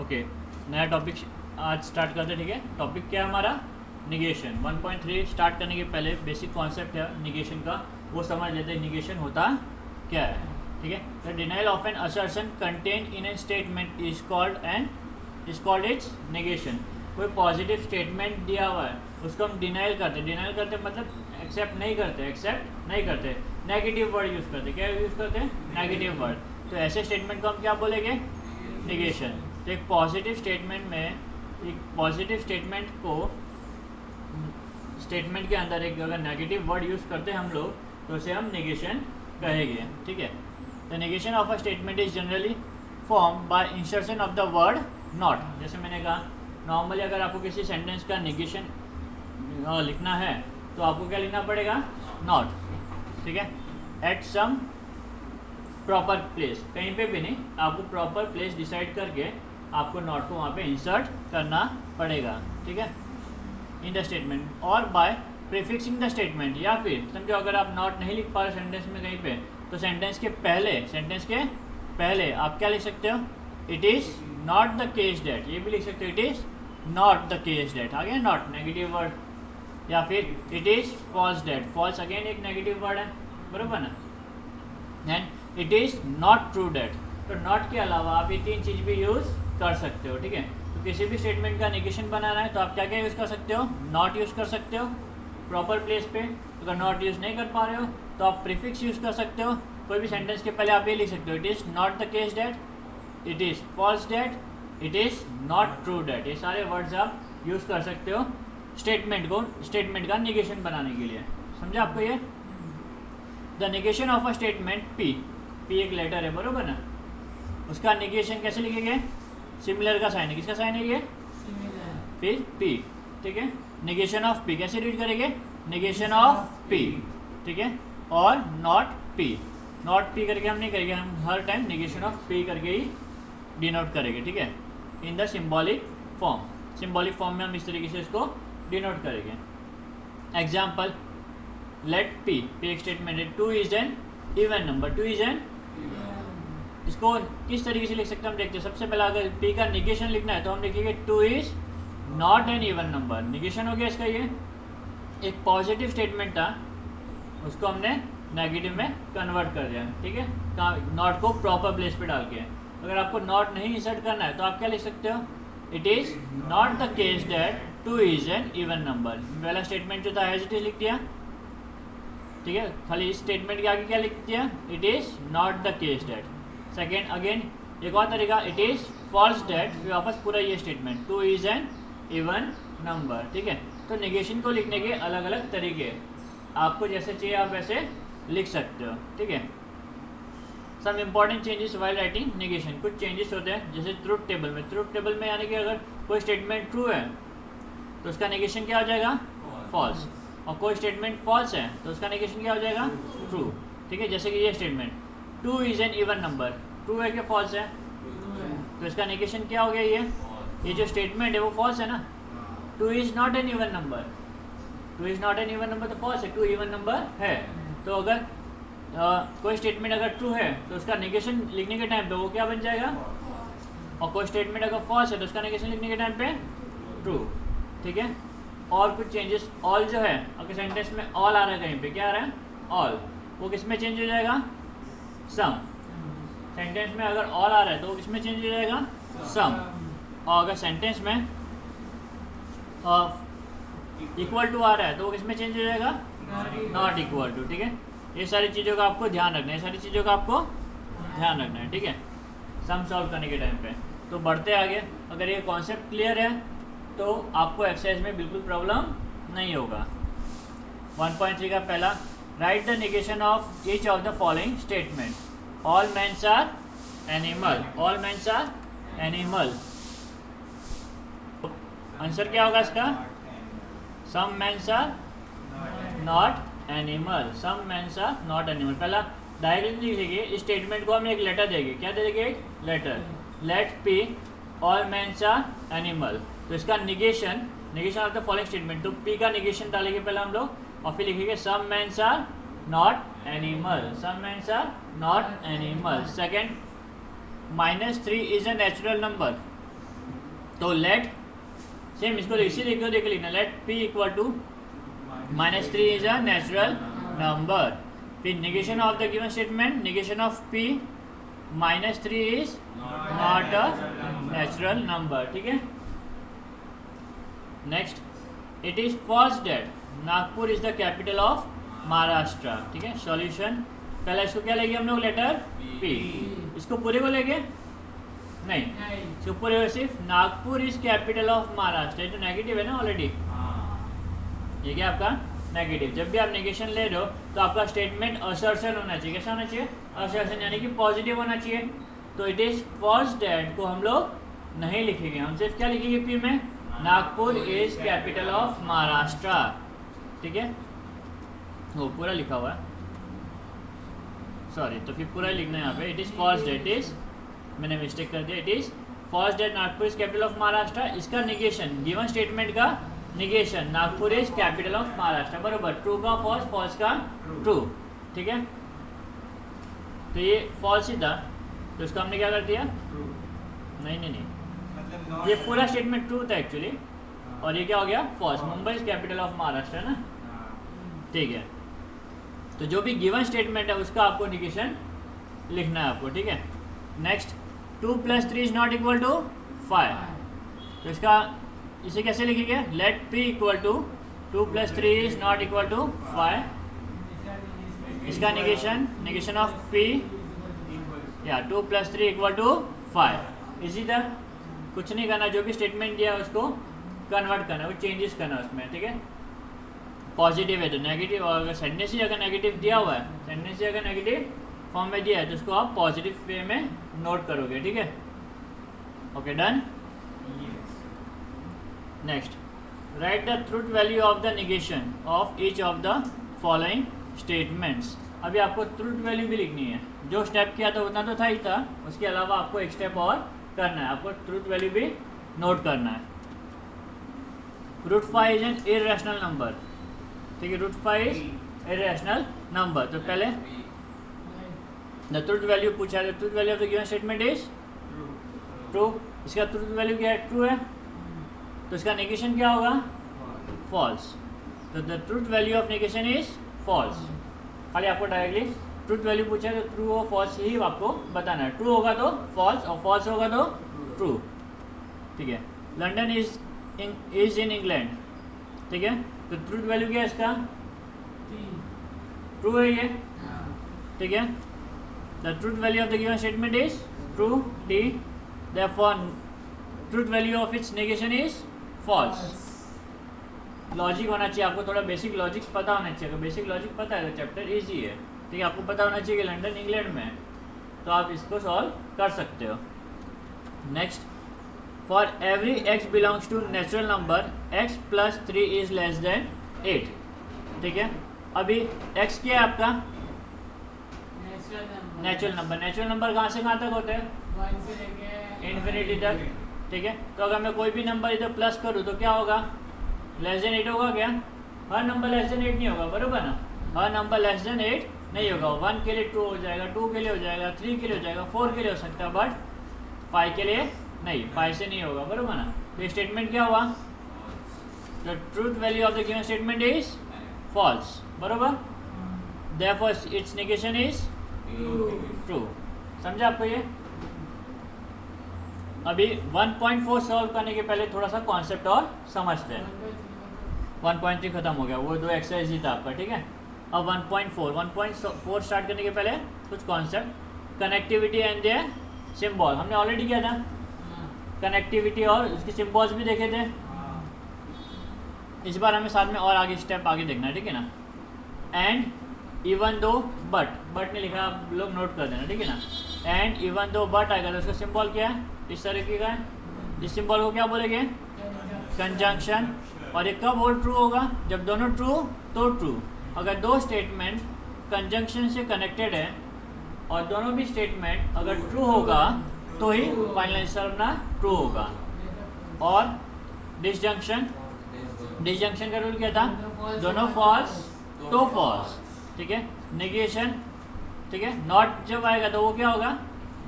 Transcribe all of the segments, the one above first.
Okay, नया topic आज start करते हैं। ठीक है, टॉपिक क्या है हमारा? निगेशन। 1.3 स्टार्ट करने के पहले बेसिक कॉन्सेप्ट है निगेशन का, वो समझ लेते हैं। निगेशन होता क्या है? ठीक है, the denial of an assertion contain in A statement is called its negation. कोई पॉजिटिव स्टेटमेंट दिया हुआ है उसको हम डिनाइल करते हैं। डिनाइल करते मतलब एक्सेप्ट नहीं करते। नेगेटिव वर्ड यूज़ करते। क्या यूज़ करते हैं? Negative word. तो ऐसे स्टेटमेंट को हम क्या बोलेंगे? निगेशन। तो एक पॉजिटिव स्टेटमेंट को स्टेटमेंट के अंदर एक अगर नेगेटिव वर्ड यूज़ करते हैं हम लोग तो उसे हम निगेशन कहेंगे। ठीक है, the negation of a statement is generally form by insertion of the word not. जैसे मैंने कहा, नॉर्मली अगर आपको किसी सेंटेंस का निगेशन लिखना है तो आपको क्या लिखना पड़ेगा? नॉट। ठीक है, एट सम प्रॉपर प्लेस, कहीं पे भी नहीं, आपको प्रॉपर प्लेस डिसाइड करके आपको नॉट को वहाँ पे इंसर्ट करना पड़ेगा। ठीक है, इन द स्टेटमेंट और बाय प्रीफिक्सिंग द स्टेटमेंट। या फिर समझो अगर आप नॉट नहीं लिख पा रहे सेंटेंस में कहीं पे, तो सेंटेंस के पहले आप क्या लिख सकते हो? It is not the case that. ये भी लिख सकते हो, it is not the case that. आ गया नॉट, नेगेटिव वर्ड। या फिर it is false that. False again एक नेगेटिव वर्ड है, बरोबर ना? And it is not true that. तो नॉट के अलावा आप ये तीन चीज़ भी यूज़ कर सकते हो। ठीक है, तो किसी भी स्टेटमेंट का निगेशन बनाना है तो आप क्या क्या यूज़ कर सकते हो? नॉट यूज़ कर सकते हो प्रॉपर प्लेस पे। अगर नॉट यूज़ नहीं कर पा रहे हो तो आप प्रीफिक्स यूज़ कर सकते हो। कोई भी सेंटेंस के पहले आप ये लिख सकते हो, it is not the case that, it is false that, it is not true that. ये सारे वर्ड्स आप यूज़ कर सकते हो स्टेटमेंट का निगेशन बनाने के लिए। समझा आपको ये? The negation of a statement P एक लेटर है, बरोबर ना? उसका निगेशन कैसे लिखेंगे? सिमिलर का साइन है। किसका साइन है ये? फिर पी। ठीक है, निगेशन ऑफ पी कैसे रीड करेंगे? Negation of P. ठीक है, और नॉट पी करके हम नहीं करेंगे, हम हर टाइम निगेशन ऑफ पी करके ही डिनोट करेंगे। ठीक है, इन द सिम्बॉलिक फॉर्म में हम इस तरीके से इसको डिनोट करेंगे। एग्जाम्पल, लेट पी एक स्टेटमेंट है, 2 is an even number. 2 is N, इसको किस तरीके से लिख सकते हैं हम देखते हैं। सबसे पहले अगर पी का निगेशन लिखना है तो हम लिखेंगे 2 is not an even number. Negation हो गया इसका। ये एक पॉजिटिव स्टेटमेंट था, उसको हमने नेगेटिव में कन्वर्ट कर दिया। ठीक है, नॉट को प्रॉपर प्लेस पे डाल के। अगर आपको नॉट नहीं इंसर्ट करना है तो आप क्या लिख सकते हो? It is not the case that 2 is an even number. पहला स्टेटमेंट जो था एज इट इज लिख दिया। ठीक है, खाली इस स्टेटमेंट के आगे क्या लिख दिया? It is not the case that. Second, again एक और तरीका, इट इज़ फॉल्स डेट, फिर वापस पूरा ये statement 2 is an even number. ठीक है, तो निगेशन को लिखने के अलग अलग तरीके, आपको जैसे चाहिए आप वैसे लिख सकते हो। ठीक है, some important changes while writing negation. कुछ चेंजेस होते हैं जैसे ट्रूथ टेबल में यानी कि अगर कोई स्टेटमेंट ट्रू है तो उसका निगेशन क्या हो जाएगा? फॉल्स। और कोई स्टेटमेंट फॉल्स है तो उसका निगेशन क्या हो जाएगा? ट्रू। ठीक है, जैसे कि ये statement 2 is an even number, true है कि फॉल्स है? तो इसका निगेशन क्या हो गया? ये जो स्टेटमेंट है वो फॉल्स है ना। 2 is not an even number, तो फॉल्स है, 2 इवन नंबर है। तो अगर कोई स्टेटमेंट अगर ट्रू है तो उसका निगेशन लिखने के टाइम पे वो क्या बन जाएगा? और कोई स्टेटमेंट अगर फॉल्स है तो उसका निगेशन लिखने के टाइम पे ट्रू। ठीक है, और कुछ चेंजेस, ऑल जो है, अगर सेंटेंस में ऑल आ रहा है कहीं पे, क्या आ रहा है? ऑल, वो किस में चेंज हो जाएगा? सम। सेंटेंस में अगर ऑल आ रहा है तो वो किस में चेंज हो जाएगा? सम। और अगर सेंटेंस में इक्वल टू आ रहा है तो वो किस में चेंज हो जाएगा? Not equal to. ठीक है, ये सारी चीज़ों का आपको ध्यान रखना है। ठीक है, सम सॉल्व करने के टाइम पे। तो बढ़ते आगे, अगर ये कॉन्सेप्ट क्लियर है तो आपको एक्सरसाइज में बिल्कुल प्रॉब्लम नहीं होगा। 1.3 का पहला, write the negation of each of the following statement. All mans are animal. Answer क्या होगा इसका? Some mans are not animal. पहला डायरेक्टली लिखेंगे, इस स्टेटमेंट को हम एक लेटर देंगे। क्या देंगे? एक letter. Let P all mans are animal. तो इसका negation of the following statement, तो पी का निगेशन डालेंगे पहले हम लोग, और फिर लिखेंगे some mans are not animal. Second, -3 is a natural number. तो लेट सेम इसको इसी देख लिखना, let p equal to -3 is a natural number. फिर negation of the given statement, negation of p -3 is not a natural number. ठीक है, next, it is false that Nagpur is the capital of Maharashtra. ठीक है, सॉल्यूशन पहले इसको क्या लेंगे हम लोग, लेटर p, इसको पूरे को लेंगे नहीं, इसको पूरे को सिर्फ Nagpur is capital of Maharashtra. ये तो नेगेटिव है ना ऑलरेडी, ये क्या आपका नेगेटिव। जब भी आप नेगेशन ले रहे हो तो आपका स्टेटमेंट असर्शन होना चाहिए। कैसा होना चाहिए, असर्शन, यानी कि पॉजिटिव होना चाहिए। तो इट इज फॉल्स दैट को हम लोग नहीं लिखेंगे, हम सिर्फ क्या लिखेंगे p में, Nagpur is capital of Maharashtra. ठीक है, वो पूरा लिखा हुआ है, सॉरी, तो फिर पूरा लिखना है यहाँ पे। It is false that is, मैंने मिस्टेक कर दिया, it is false that Nagpur is capital of Maharashtra. इसका निगेशन, गिवन स्टेटमेंट का negation, Nagpur is capital of Maharashtra, बरोबर। ट्रू का फॉल्स, फॉल्स का ट्रू। ठीक है, तो ये फॉल्स ही था, तो इसको हमने क्या कर दिया, नहीं नहीं नहीं, ये पूरा स्टेटमेंट ट्रू था एक्चुअली, और ये क्या हो गया, false. Mumbai is capital of Maharashtra है ना। ठीक है, तो जो भी गिवन स्टेटमेंट है उसका आपको निगेशन लिखना है आपको। ठीक है, next, 2 + 3 is not equal to 5। तो इसका इसे कैसे लिखेंगे, let p equal to 2 + 3 is not equal to 5। इसका निगेशन, निगेशन ऑफ p या 2 + 3 इक्वल टू 5। इसी तरह कुछ नहीं करना, जो भी स्टेटमेंट दिया है उसको कन्वर्ट करना, वो चेंजेस करना उसमें। ठीक है, पॉजिटिव है तो नेगेटिव, और अगर सेंटेंस ही अगर नेगेटिव दिया हुआ है, सेंटेंस ही अगर नेगेटिव फॉर्म में दिया है तो उसको आप पॉजिटिव वे में नोट करोगे। ठीक है, okay, done. Next, right the truth value of the negation of each of the following statements. अभी आपको ट्रूथ वैल्यू भी लिखनी है, जो स्टेप किया था उतना तो था ही था, उसके अलावा आपको एक स्टेप और करना है, आपको ट्रूथ वैल्यू भी नोट करना है। √5 इज एन इरेशनल नंबर। ठीक है, √5 इज इरेशनल नंबर। तो पहले द ट्रूथ वैल्यू पूछा है, truth value of the given statement is true. इसका ट्रूथ वैल्यू क्या है, ट्रू है, तो इसका नेगेशन क्या होगा, फॉल्स। तो the truth value of negation is false. खाली आपको डायरेक्टली ट्रूथ वैल्यू पूछा है तो ट्रू और फॉल्स ही आपको बताना है। ट्रू होगा तो फॉल्स और फॉल्स होगा तो ट्रू। ठीक है, लंदन इज इन इंग्लैंड। ठीक है, तो ट्रूथ वैल्यू क्या है इसका, ट्रू है ये। ठीक है, the truth value of the given statement is true, T, therefore truth value of its negation is false. Logic होना चाहिए आपको, थोड़ा बेसिक लॉजिक्स पता होना चाहिए। अगर बेसिक लॉजिक पता है तो चैप्टर इजी है। ठीक है, आपको पता होना चाहिए कि लंदन इंग्लैंड में है, तो आप इसको सॉल्व कर सकते हो। Next, for every x belongs to natural number x + 3 is less than 8। ठीक है, अभी x क्या है आपका, नेचुरल नंबर। नेचुरल नंबर कहाँ से कहाँ तक होते हैं, 1 से लेके इन्फिनिटी तक। ठीक है, तो अगर मैं कोई भी नंबर इधर प्लस करूँ तो क्या होगा, लेस देन 8 होगा क्या, हर नंबर लेस देन 8 नहीं होगा, बरोबर ना, हर नंबर लेस देन 8 नहीं होगा। 1 के लिए ट्रू हो जाएगा, 2 के लिए हो जाएगा, 3 के लिए हो जाएगा, 4 के लिए हो सकता है, बट 5 के लिए नहीं, 5 से नहीं होगा, बरोबर ना। तो स्टेटमेंट क्या हुआ, the truth value of the given statement is false, बरोबर। Therefore its negation is true. समझा आपको ये। अभी 1.4 सॉल्व करने के पहले थोड़ा सा कॉन्सेप्ट और समझते हैं। 1.3 खत्म हो गया, वो 2 एक्सरसाइज ही था आपका। ठीक है, अब 1.4 स्टार्ट करने के पहले कुछ concept, connectivity and their symbol हमने ऑलरेडी किया था। कनेक्टिविटी और उसके सिंबल्स भी देखे थे। इस बार हमें साथ में और आगे स्टेप आगे देखना है। ठीक है ना, एंड इवन दो बट नहीं लिखा, आप लोग नोट कर देना। ठीक है ना, एंड इवन दो बट आएगा तो उसका सिंबल क्या है, इस तरीके का है। इस सिंबल को क्या बोलेंगे, कंजंक्शन। और ये कब और ट्रू होगा, जब दोनों ट्रू तो ट्रू। अगर दो स्टेटमेंट कंजंक्शन से कनेक्टेड है और दोनों भी स्टेटमेंट अगर ट्रू होगा तो ही फाइनल आंसर अपना ट्रू होगा। और डिसजंक्शन का रूल क्या था, दोनों फॉल्स तो फॉल्स। ठीक है, नेगेशन, ठीक है, नॉट जब आएगा तो वो क्या होगा,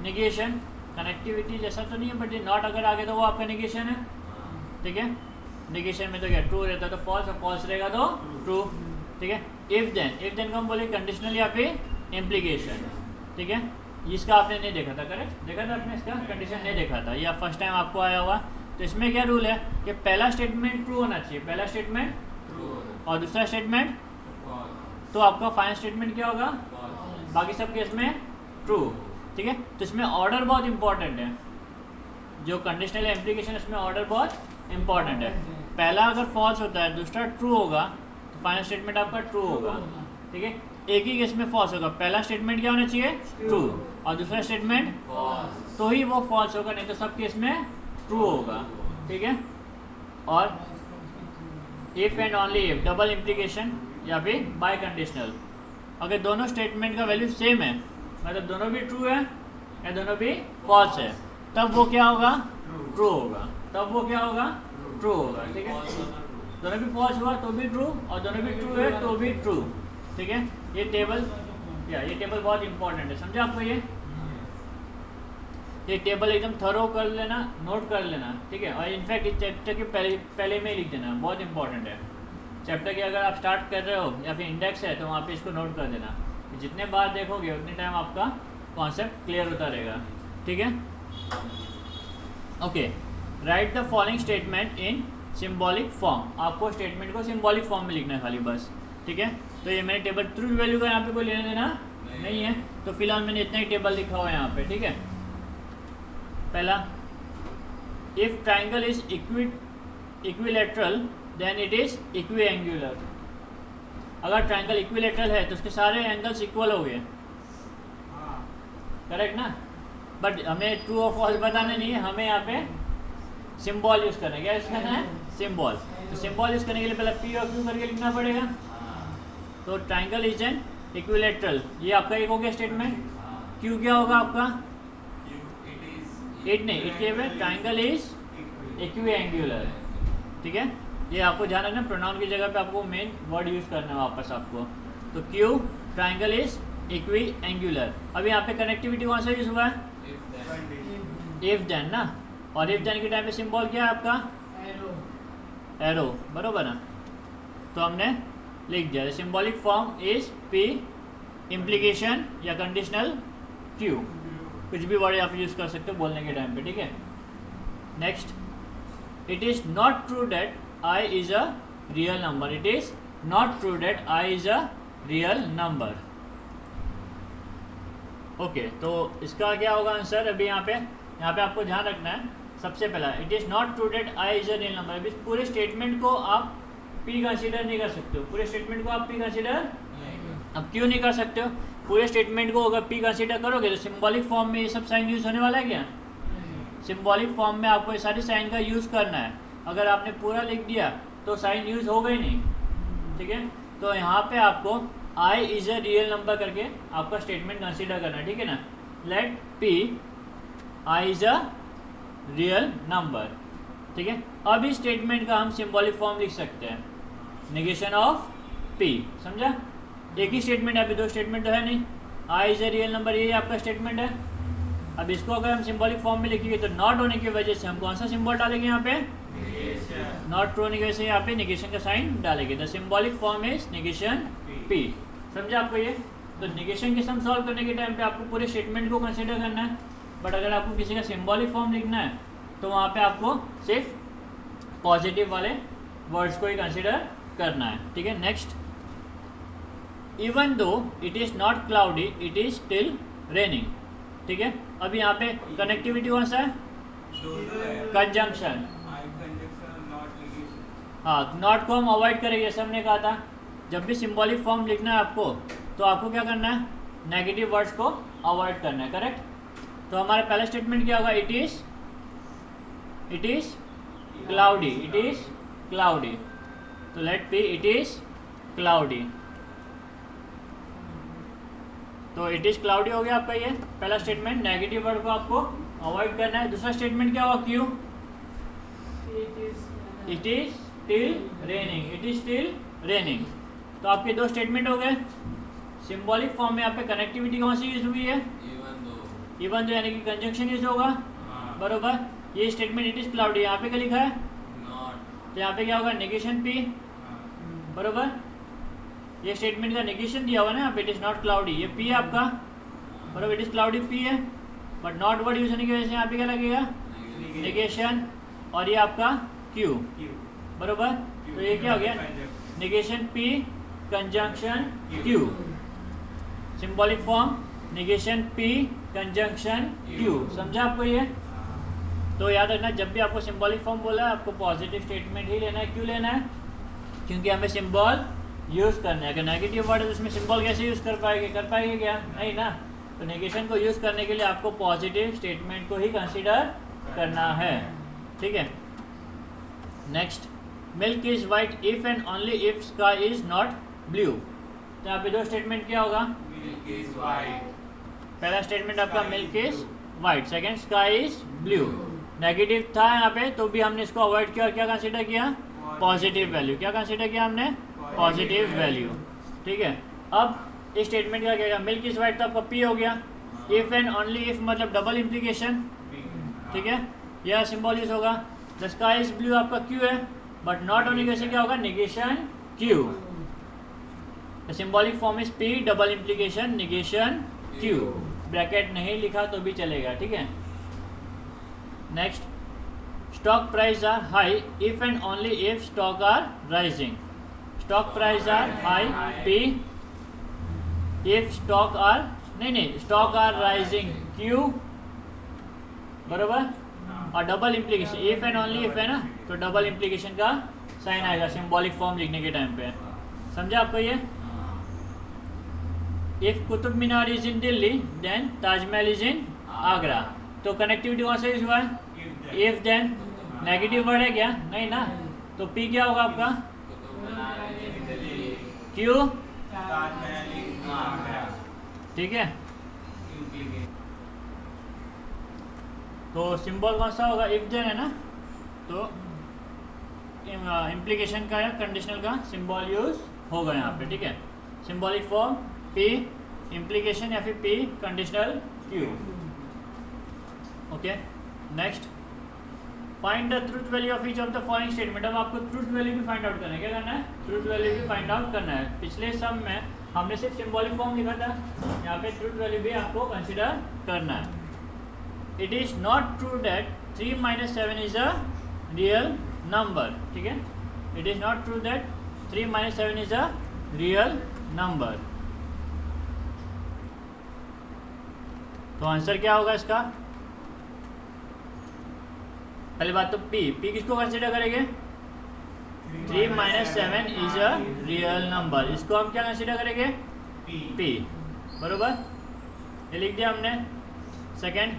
नेगेशन, कनेक्टिविटी जैसा तो नहीं है, बट ये नॉट अगर आ गया तो वो आपका निगेशन है, ठीक है। निगेशन में तो क्या ट्रू रहता है तो फॉल्स, और फॉल्स रहेगा तो ट्रू, ठीक है। इफ देन को हम बोले कंडीशनल या फिर इम्प्लीकेशन, ठीक है। इसका आपने नहीं देखा था, करेक्ट देखा था आपने, इसका कंडीशन नहीं देखा था, या फर्स्ट टाइम आपको आया हुआ। तो इसमें क्या रूल है कि पहला स्टेटमेंट ट्रू होना चाहिए, पहला स्टेटमेंट, और दूसरा स्टेटमेंट, तो आपका फाइनल स्टेटमेंट क्या होगा, बाकी सब केस में ट्रू, ठीक है। तो इसमें ऑर्डर बहुत इंपॉर्टेंट है, जो कंडीशनल इम्प्लीकेशन इसमें ऑर्डर बहुत इंपॉर्टेंट है। पहला अगर फॉल्स होता है, दूसरा ट्रू होगा, तो फाइनल स्टेटमेंट आपका ट्रू होगा, ठीक है। एक ही केस में फॉल्स होगा, पहला स्टेटमेंट क्या होना चाहिए, ट्रू, और दूसरा स्टेटमेंट तो ही वो फॉल्स होगा, नहीं तो सब केस में ट्रू होगा, ठीक है। और if and only if, double implication या फिर बाय कंडीशनल, अगर दोनों स्टेटमेंट का वैल्यू सेम है, मतलब दोनों भी ट्रू है या दोनों भी फॉल्स है, तब वो क्या होगा, ट्रू होगा, तब वो क्या होगा, ट्रू होगा, ठीक है। दोनों भी फॉल्स हुआ तो भी ट्रू, और दोनों भी ट्रू है तो भी ट्रू, ठीक है। ये टेबल बहुत इंपॉर्टेंट है, समझा आपको। ये टेबल एकदम थरो कर लेना, नोट कर लेना, ठीक है। और इनफैक्ट इस चैप्टर के पहले में ही लिख देना, बहुत इंपॉर्टेंट है। चैप्टर के अगर आप स्टार्ट कर रहे हो या फिर इंडेक्स है तो वहाँ पे इसको नोट कर देना, जितने बार देखोगे उतने टाइम आपका कॉन्सेप्ट क्लियर होता रहेगा, ठीक है। Okay, right the following statement in symbolic form. आपको स्टेटमेंट को सिम्बॉलिक फॉर्म में लिखना है खाली बस, ठीक है। तो ये मैंने टेबल ट्रू वैल्यू का यहाँ पे कोई लेना देना नहीं है, तो फिलहाल मैंने इतना ही टेबल लिखा हुआ है यहाँ पे, ठीक है। पहला, if triangle is equilateral then it is equiangular. अगर ट्राइंगल इक्विलेटरल है तो उसके सारे एंगल्स इक्वल हो गए, करेक्ट ना। बट हमें ट्रू और फॉल्स बताना नहीं है, हमें यहाँ पे सिंबल यूज करना है। क्या यूज करना है, सिंबल। तो सिंबल यूज करने के लिए पहले पी और क्यू करके लिखना पड़ेगा। तो ट्राइंगल इज एन इक्विलेटरल, ये आपका एक हो गया स्टेटमेंट। क्यू क्या होगा आपका, इट नहीं, इट के ट्राइंगल इज इक्विएंगुलर, ठीक है। ये आपको ध्यान रखना, प्रोनाउन की जगह पे आपको मेन वर्ड यूज करना है वापस आपको। तो क्यू ट्राइंगल इज इक्विएंगुलर। अब यहाँ पे कनेक्टिविटी कौन सा यूज हुआ है, इफ देन ना। और इफ देन के टाइम पे सिंबल क्या है आपका, एरो, बरोबर ना। तो हमने लिख दिया symbolic form is P, implication या कंडीशनल क्यू, कुछ भी वर्ड आप यूज कर सकते हो बोलने के टाइम पे, ठीक है। Next, it is not true that I is a real number. It is not true that I is a real number. Okay, तो इसका क्या होगा आंसर। अभी यहाँ पे आपको ध्यान रखना है, सबसे पहला it is not true that I is a real number. अभी पूरे स्टेटमेंट को आप पी कंसीडर नहीं कर सकते हो, पूरे स्टेटमेंट को आप पी कंसीडर अब क्यों नहीं कर सकते हो। पूरे स्टेटमेंट को अगर पी कंसीडर करोगे तो सिंबॉलिक फॉर्म में ये सब साइन यूज होने वाला है क्या, सिंबॉलिक फॉर्म में आपको ये सारी साइन का यूज करना है। अगर आपने पूरा लिख दिया तो साइन यूज हो गई नहीं, ठीक है। तो यहाँ पे आपको I is a real number करके आपका स्टेटमेंट कंसीडर करना है, ठीक है ना। Let P I is a real number, ठीक है। अब इस स्टेटमेंट का हम सिंबॉलिक फॉर्म लिख सकते हैं, नेगेशन ऑफ पी, समझा। एक ही स्टेटमेंट है, अभी दो स्टेटमेंट तो है नहीं। आई इज अ रियल नंबर, ये आपका स्टेटमेंट है। अब इसको अगर हम सिंबॉलिक फॉर्म में लिखेंगे तो नॉट होने की वजह से हम कौन सा सिंबल डालेंगे यहाँ पे, नॉट ट्रू होने की वजह से यहाँ पे नेगेशन का साइन डालेंगे। The symbolic form is negation P, समझा आपको ये। तो नेगेशन के सम सॉल्व करने के टाइम पे आपको पूरे स्टेटमेंट को कंसीडर करना है, बट अगर आपको किसी का सिंबॉलिक फॉर्म लिखना है तो वहाँ पे आपको सिर्फ पॉजिटिव वाले वर्ड्स को ही कंसीडर करना है, ठीक है। Next, even though it is not cloudy it is still raining, ठीक है। अब यहाँ पे कनेक्टिविटी कौन सा है, कंजंक्शन। हाँ, नॉट को हम अवॉइड करेंगे, जैसे हमने कहा था जब भी सिंबॉलिक फॉर्म लिखना है आपको तो आपको क्या करना है, नेगेटिव वर्ड्स को अवॉइड करना है, करेक्ट। तो हमारा पहला स्टेटमेंट क्या होगा, it is cloudy, it is cloudy. तो let B it is cloudy, तो इट इज क्लाउडी हो गया आपका ये पहला स्टेटमेंट, नेगेटिव वर्ड को आपको अवॉइड करना है। दूसरा स्टेटमेंट क्या होगा, Q, it is still raining, it is still raining. तो आपके दो स्टेटमेंट हो गए। सिंबॉलिक फॉर्म में यहाँ पे कनेक्टिविटी कौन सी यूज हुई है, इवन तो यानी कि कंजंक्शन यूज होगा, बरोबर। ये स्टेटमेंट इट इज क्लाउडी, यहाँ पे क्या लिखा है तो यहाँ पे क्या होगा नेगेशन पी, बरोबर। ये स्टेटमेंट का नेगेशन दिया हुआ ना यहाँ पे, इट इज नॉट क्लाउडी, ये पी है आपका, बरोबर। इट इज क्लाउडी पी है, बट नॉट वर्ड यूज होने की वजह से यहाँ पे क्या लगेगा नेगेशन, और ये आपका क्यू, बरोबर। तो ये क्या हो गया negation P conjunction Q, symbolic form negation P conjunction Q, समझा आपको ये। तो याद रखना जब भी आपको सिंबॉलिक फॉर्म बोला है आपको पॉजिटिव स्टेटमेंट ही लेना है। क्यों लेना है? क्योंकि हमें सिंबल यूज़ करना है। अगर नेगेटिव वर्ड है तो उसमें सिंबल कैसे यूज़ कर पाएंगे क्या? नहीं ना। तो नेगेशन को यूज़ करने के लिए आपको पॉजिटिव स्टेटमेंट को ही कंसीडर करना है, ठीक है। Next, milk is white if and only if sky is not blue. तो यहाँ पे दो स्टेटमेंट क्या होगा, मिल्क इज वाइट, पहला स्टेटमेंट आपका milk is white, second sky is blue. Negative था यहाँ पे तो भी हमने इसको अवॉइड किया और क्या कंसीडर किया पॉजिटिव वैल्यू। क्या कंसीडर किया हमने पॉजिटिव वैल्यू, ठीक है। अब इस स्टेटमेंट का क्या है, मिल्क इज वाइट तो आपका पी हो गया, इफ एंड ओनली इफ मतलब डबल इम्प्लीकेशन, ठीक है, यह सिंबल यूज होगा। द स्काई इज ब्लू आपका क्यू है, बट नॉट होने की वजह से क्या होगा negation Q. The symbolic form is P double implication negation Q, bracket नहीं लिखा तो भी चलेगा, ठीक है। Next, stock price are high if and only if stock are rising. Stock price are high P, if stock are नहीं stock are rising Q, बरोबर। और double implication if and only if है ना, तो डबल इम्प्लीकेशन का sign आएगा symbolic form लिखने के टाइम पे, समझा आपको ये। If Qutub Minar is in Delhi then Taj Mahal is in Agra. तो कनेक्टिविटी कौन सा यूज हुआ है, इफ देन। नेगेटिव वर्ड है क्या, नहीं ना, तो पी क्या होगा आपका क्यू, ठीक है। तो सिंबल कौन सा होगा, इफ देन है ना, तो इम्प्लीकेशन का या कंडीशनल का सिंबल यूज होगा यहाँ पे, ठीक है। सिंबॉलिक फॉर्म पी इम्प्लीकेशन या फिर P conditional Q, okay. Next, find the truth value of each of the following statement. अब आपको ट्रूथ वैल्यू भी फाइंड आउट करना है, क्या करना है ट्रूथ वैल्यू भी फाइंड आउट करना है। पिछले सम में हमने सिर्फ सिंबॉलिक फॉर्म लिखा था, यहाँ पे ट्रूथ वैल्यू भी आपको कंसिडर करना है। It is not true that 3 - 7 is a real number, ठीक है। It is not true that 3 - 7 is a real number. तो आंसर क्या होगा इसका, पहली बात तो पी किसको कंसिडर करेंगे 3 - 7 इज अ रियल नंबर, इसको हम क्या कंसिडर करेंगे पी, बरोबर। ये लिख दिया हमने। सेकेंड,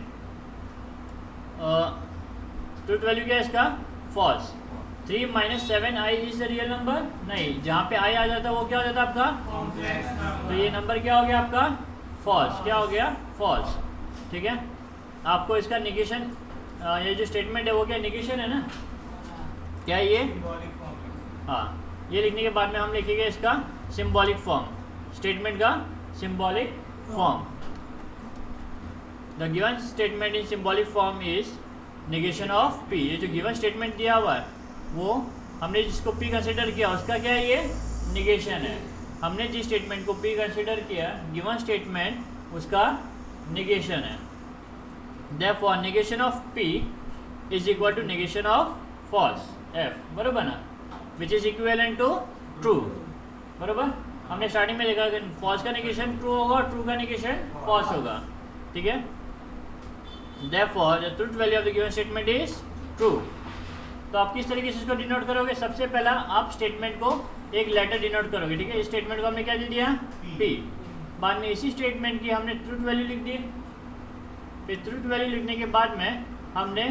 ट्रूथ वैल्यू क्या है इसका false. 3 - 7 I is a real number, नहीं, जहाँ पे आई आ जाता है वो क्या हो जाता है आपका, तो ये नंबर क्या हो गया आपका फॉल्स, क्या हो गया फॉल्स, ठीक है। आपको इसका निगेशन, ये जो स्टेटमेंट है वो क्या निगेशन है ना, क्या ये, हाँ, ये लिखने के बाद में हम लिखेंगे इसका सिंबॉलिक फॉर्म, स्टेटमेंट का symbolic form. The given statement in symbolic form is negation of P. ये जो गिवन स्टेटमेंट दिया हुआ है वो हमने जिसको पी कंसिडर किया उसका क्या है, ये निगेशन है। हमने जिस स्टेटमेंट को पी कंसिडर किया गिवन स्टेटमेंट, उसका निगेशन है। Therefore negation of P is equal to negation of false F, बरोबर ना, which is equivalent to true, बरोबर। हमने स्टार्टिंग में देखा कि false का negation true होगा और true का negation false होगा, ठीक है। Therefore the truth value of the given statement is true। तो आप किस तरीके से इसको डिनोट करोगे, सबसे पहला आप स्टेटमेंट को एक लेटर डिनोट करोगे, ठीक है। इस स्टेटमेंट को हमने क्या दे दिया P, बाद में इसी स्टेटमेंट की हमने ट्रूथ वैल्यू लिख दी। फिर ट्रूथ वैल्यू लिखने के बाद में हमने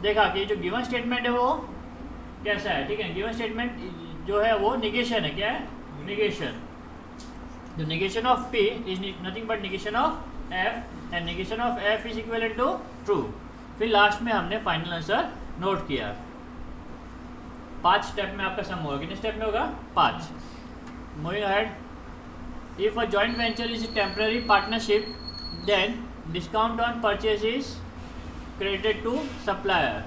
देखा कि जो गिवन स्टेटमेंट है वो कैसा है, ठीक है। गिवन स्टेटमेंट जो है वो निगेशन है, क्या है negation. The negation of P is nothing but negation of F and negation of F is equal to true. फिर लास्ट में हमने फाइनल आंसर नोट किया। 5 स्टेप में आपका सम होगा, कितने स्टेप में होगा 5। Moving ahead, if a joint venture is temporary partnership then discount on purchase is credited to supplier.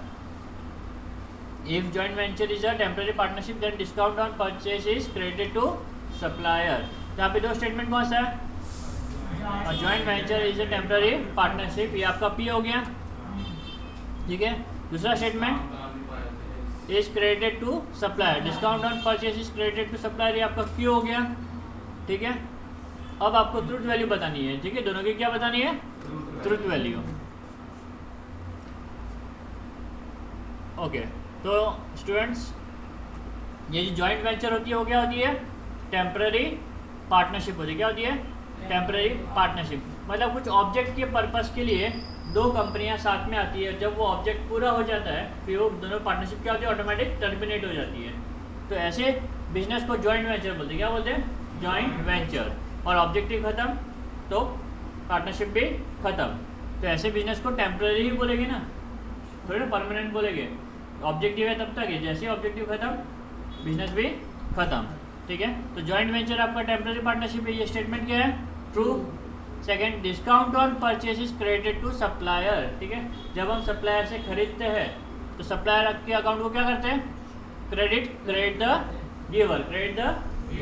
If joint venture is a temporary partnership, then discount on purchase is credited to supplier. यहाँ पे दो statement कौन सा है? Joint venture is a temporary partnership, ये आपका P हो गया, ठीक है। दूसरा statement is credited to supplier, discount on purchase is credited to supplier, ये आपका क्यू हो गया, ठीक है। अब आपको ट्रुथ वैल्यू बतानी है, ठीक है, दोनों की क्या बतानी है? Truth value. ओके, तो स्टूडेंट्स ये जो जॉइंट वेंचर होती है वो क्या होती है? टेम्पररी पार्टनरशिप होती है। क्या होती है? Temporary partnership. मतलब कुछ ऑब्जेक्ट के पर्पस के लिए दो कंपनियां साथ में आती है, जब वो ऑब्जेक्ट पूरा हो जाता है फिर वो दोनों पार्टनरशिप क्या होती है? ऑटोमेटिक टर्मिनेट हो जाती है। तो ऐसे बिजनेस को जॉइंट वेंचर बोलते हैं। क्या बोलते हैं? Joint venture. और ऑब्जेक्टिव खत्म तो पार्टनरशिप भी खत्म। तो ऐसे बिजनेस को टेम्पररी ही बोलेंगे ना, थोड़ी ना परमानेंट बोलेंगे। ऑब्जेक्टिव है तब तक है, जैसे ऑब्जेक्टिव खत्म बिजनेस भी खत्म, ठीक है। तो जॉइंट वेंचर आपका टेम्पररी पार्टनरशिप है। ये स्टेटमेंट क्या है? True. Second, discount on purchase is credited to supplier, ठीक है। जब हम सप्लायर से खरीदते हैं तो सप्लायर के अकाउंट को क्या करते हैं? Credit the giver, credit the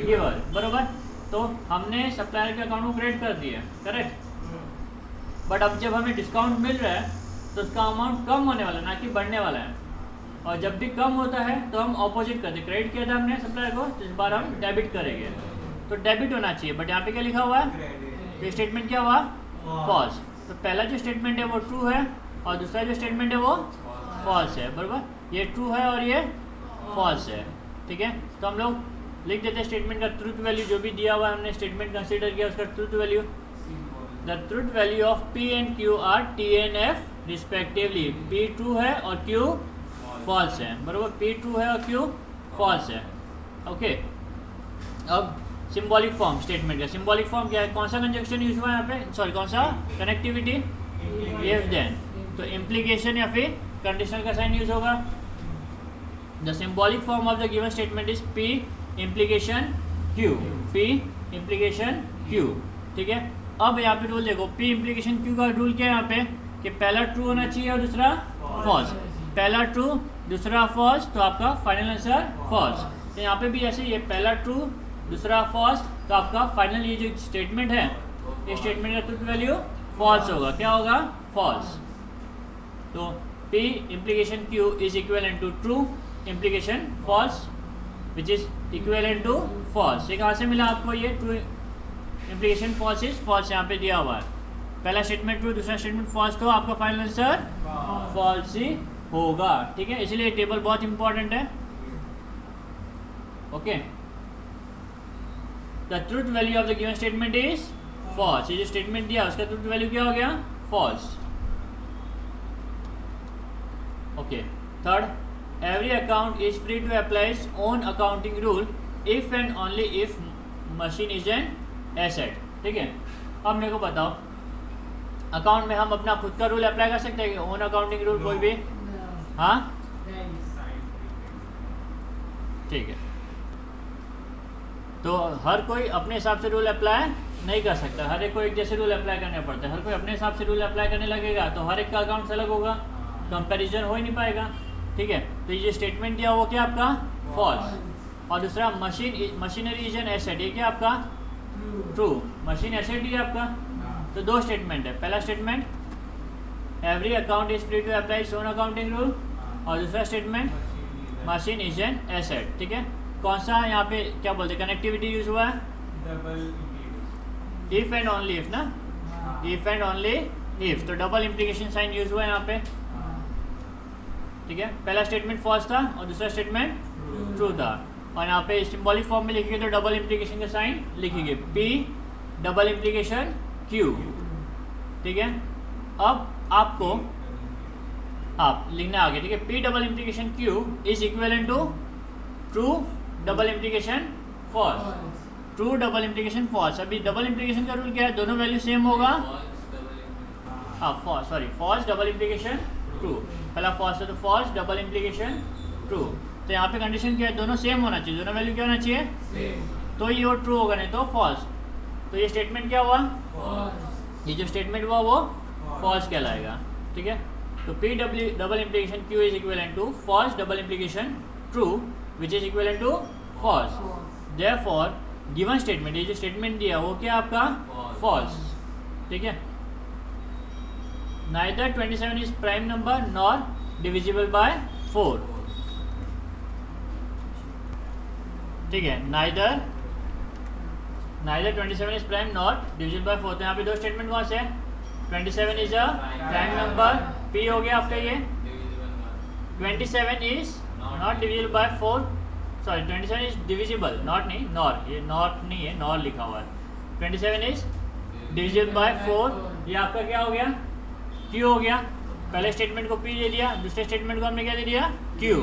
giver, बरोबर। तो हमने सप्लायर के अकाउंट को क्रेडिट कर दिया, करेक्ट। बट अब जब हमें डिस्काउंट मिल रहा है तो उसका अमाउंट कम होने वाला है, ना कि बढ़ने वाला है। और जब भी कम होता है तो हम ऑपोजिट करते हैं, क्रेडिट किया था हमने सप्लायर को तो इस बार हम डेबिट करेंगे, तो डेबिट होना चाहिए। बट यहाँ पे क्या लिखा हुआ है? तो स्टेटमेंट क्या हुआ? फॉल्स। तो पहला जो स्टेटमेंट है वो ट्रू है और दूसरा जो स्टेटमेंट है वो फॉल्स है, बराबर। ये ट्रू है और ये फॉल्स है, ठीक है। तो हम लोग लिख देते हैं स्टेटमेंट का ट्रूथ वैल्यू, जो भी दिया हुआ है हमने स्टेटमेंट कंसीडर किया उसका truth value. The truth value of P and Q are T and F respectively. P true है और क्यू फॉल्स है, बराबर। पी ट्रू है और क्यू फॉल्स है, ओके। अब सिंबॉलिक फॉर्म स्टेटमेंट का सिंबॉलिक फॉर्म क्या है? कौन सा कंजक्शन यूज हुआ है यहाँ पे? सॉरी, कौन सा? Connectivity, if then. तो इम्प्लीकेशन या फिर कंडीशनल का साइन यूज होगा। The symbolic form of the given statement is P implication Q, P implication Q, ठीक है। अब यहाँ पे रूल देखो, पी इम्प्लीकेशन क्यू का रूल क्या है यहाँ पे? कि पहला ट्रू होना चाहिए और दूसरा फॉल्स। पहला ट्रू दूसरा फॉल्स तो आपका फाइनल आंसर फॉल्स। तो यहाँ पे भी ऐसे ये पहला ट्रू दूसरा फॉल्स तो आपका फाइनल ये जो स्टेटमेंट है ये स्टेटमेंट का ट्रूथ वैल्यू फॉल्स होगा। क्या होगा? फॉल्स। तो P implication Q is equivalent to true implication false which is equivalent to false. ये कहाँ से मिला आपको? ये true implication false is false यहाँ पे दिया हुआ है। पहला स्टेटमेंट ट्रू दूसरा स्टेटमेंट फॉल्स तो आपका फाइनल आंसर फॉल्स ही होगा, ठीक है। इसलिए टेबल बहुत इंपॉर्टेंट है, okay. The truth value of the given statement is false. ये जो स्टेटमेंट दिया उसका ट्रूथ वैल्यू क्या हो गया? False, okay. Third, every account is free to apply its own accounting rule if and only if machine is an asset, ठीक है। अब मेरे को बताओ, अकाउंट में हम अपना खुद का रूल अप्लाई कर सकते हैं? ओन अकाउंटिंग रूल कोई भी? हाँ, ठीक है। तो हर कोई अपने हिसाब से रूल अप्लाई नहीं कर सकता, हर एक को एक जैसे रूल अप्लाई करने पड़ते हैं। हर कोई अपने हिसाब से रूल अप्लाई करने लगेगा तो हर एक का अकाउंट अलग होगा, कंपैरिजन हो ही नहीं पाएगा, ठीक है। तो ये जो स्टेटमेंट दिया वो क्या आपका? फॉल्स। और दूसरा मशीनरी इज एन एसेट, ये क्या आपका? ट्रू। मशीन एसेट ही आपका। तो दो स्टेटमेंट है। पहला statement every account is free to apply its own accounting rule और दूसरा statement machine is an asset, ठीक है। कौन सा यहाँ पे क्या बोलते हैं? कनेक्टिविटी यूज हुआ है, इफ एंड ओनली इफ ना, इफ एंड ओनली इफ। तो डबल इम्प्लीकेशन साइन यूज हुआ है यहाँ पे, ठीक है। पहला स्टेटमेंट फॉल्स था और दूसरा स्टेटमेंट ट्रू था। और यहाँ पे सिंबॉलिक फॉर्म में लिखेंगे तो डबल इम्प्लीकेशन का साइन लिखेंगे, पी डबल इम्प्लीकेशन क्यू, ठीक है। अब आपको आप लिखना आगे, ठीक है। P double implication Q is equivalent to true double implication false, true double implication false. अभी डबल इम्प्लीकेशन का रूल क्या है? दोनों वैल्यू सेम होगा। हाँ, false, sorry, false double implication true. पहला फॉल्स है तो फॉल्स डबल इम्प्लीकेशन ट्रू। तो यहाँ पे कंडीशन क्या है? दोनों सेम होना चाहिए, दोनों वैल्यू क्या होना चाहिए? सेम। तो ये वो ट्रू होगा, नहीं तो फॉल्स। तो ये स्टेटमेंट क्या हुआ? फॉल्स। ये जो स्टेटमेंट हुआ वो फॉल्स कहलाएगा, ठीक है। तो P double implication Q is equal to false double implication true which is equal to false. Therefore given statement, ये जो स्टेटमेंट दिया वो क्या आपका फॉल्स, ठीक है। Neither 27 is prime number nor divisible by 4, ठीक है। Neither 27 is prime not divisible by 4। तो यहाँ पे दो स्टेटमेंट कौन से हैं? 27 is a prime number, P हो गया आपका ये। 27 is not divisible by 4, sorry 27 is divisible, not नहीं नॉर, ये नॉट नहीं है, नॉर लिखा हुआ है। 27 इज डिविजिबल बाय 4, ये आपका क्या हो गया? Q हो गया। पहले स्टेटमेंट को P दे दिया, दूसरे स्टेटमेंट को हमने क्या दे दिया? Q।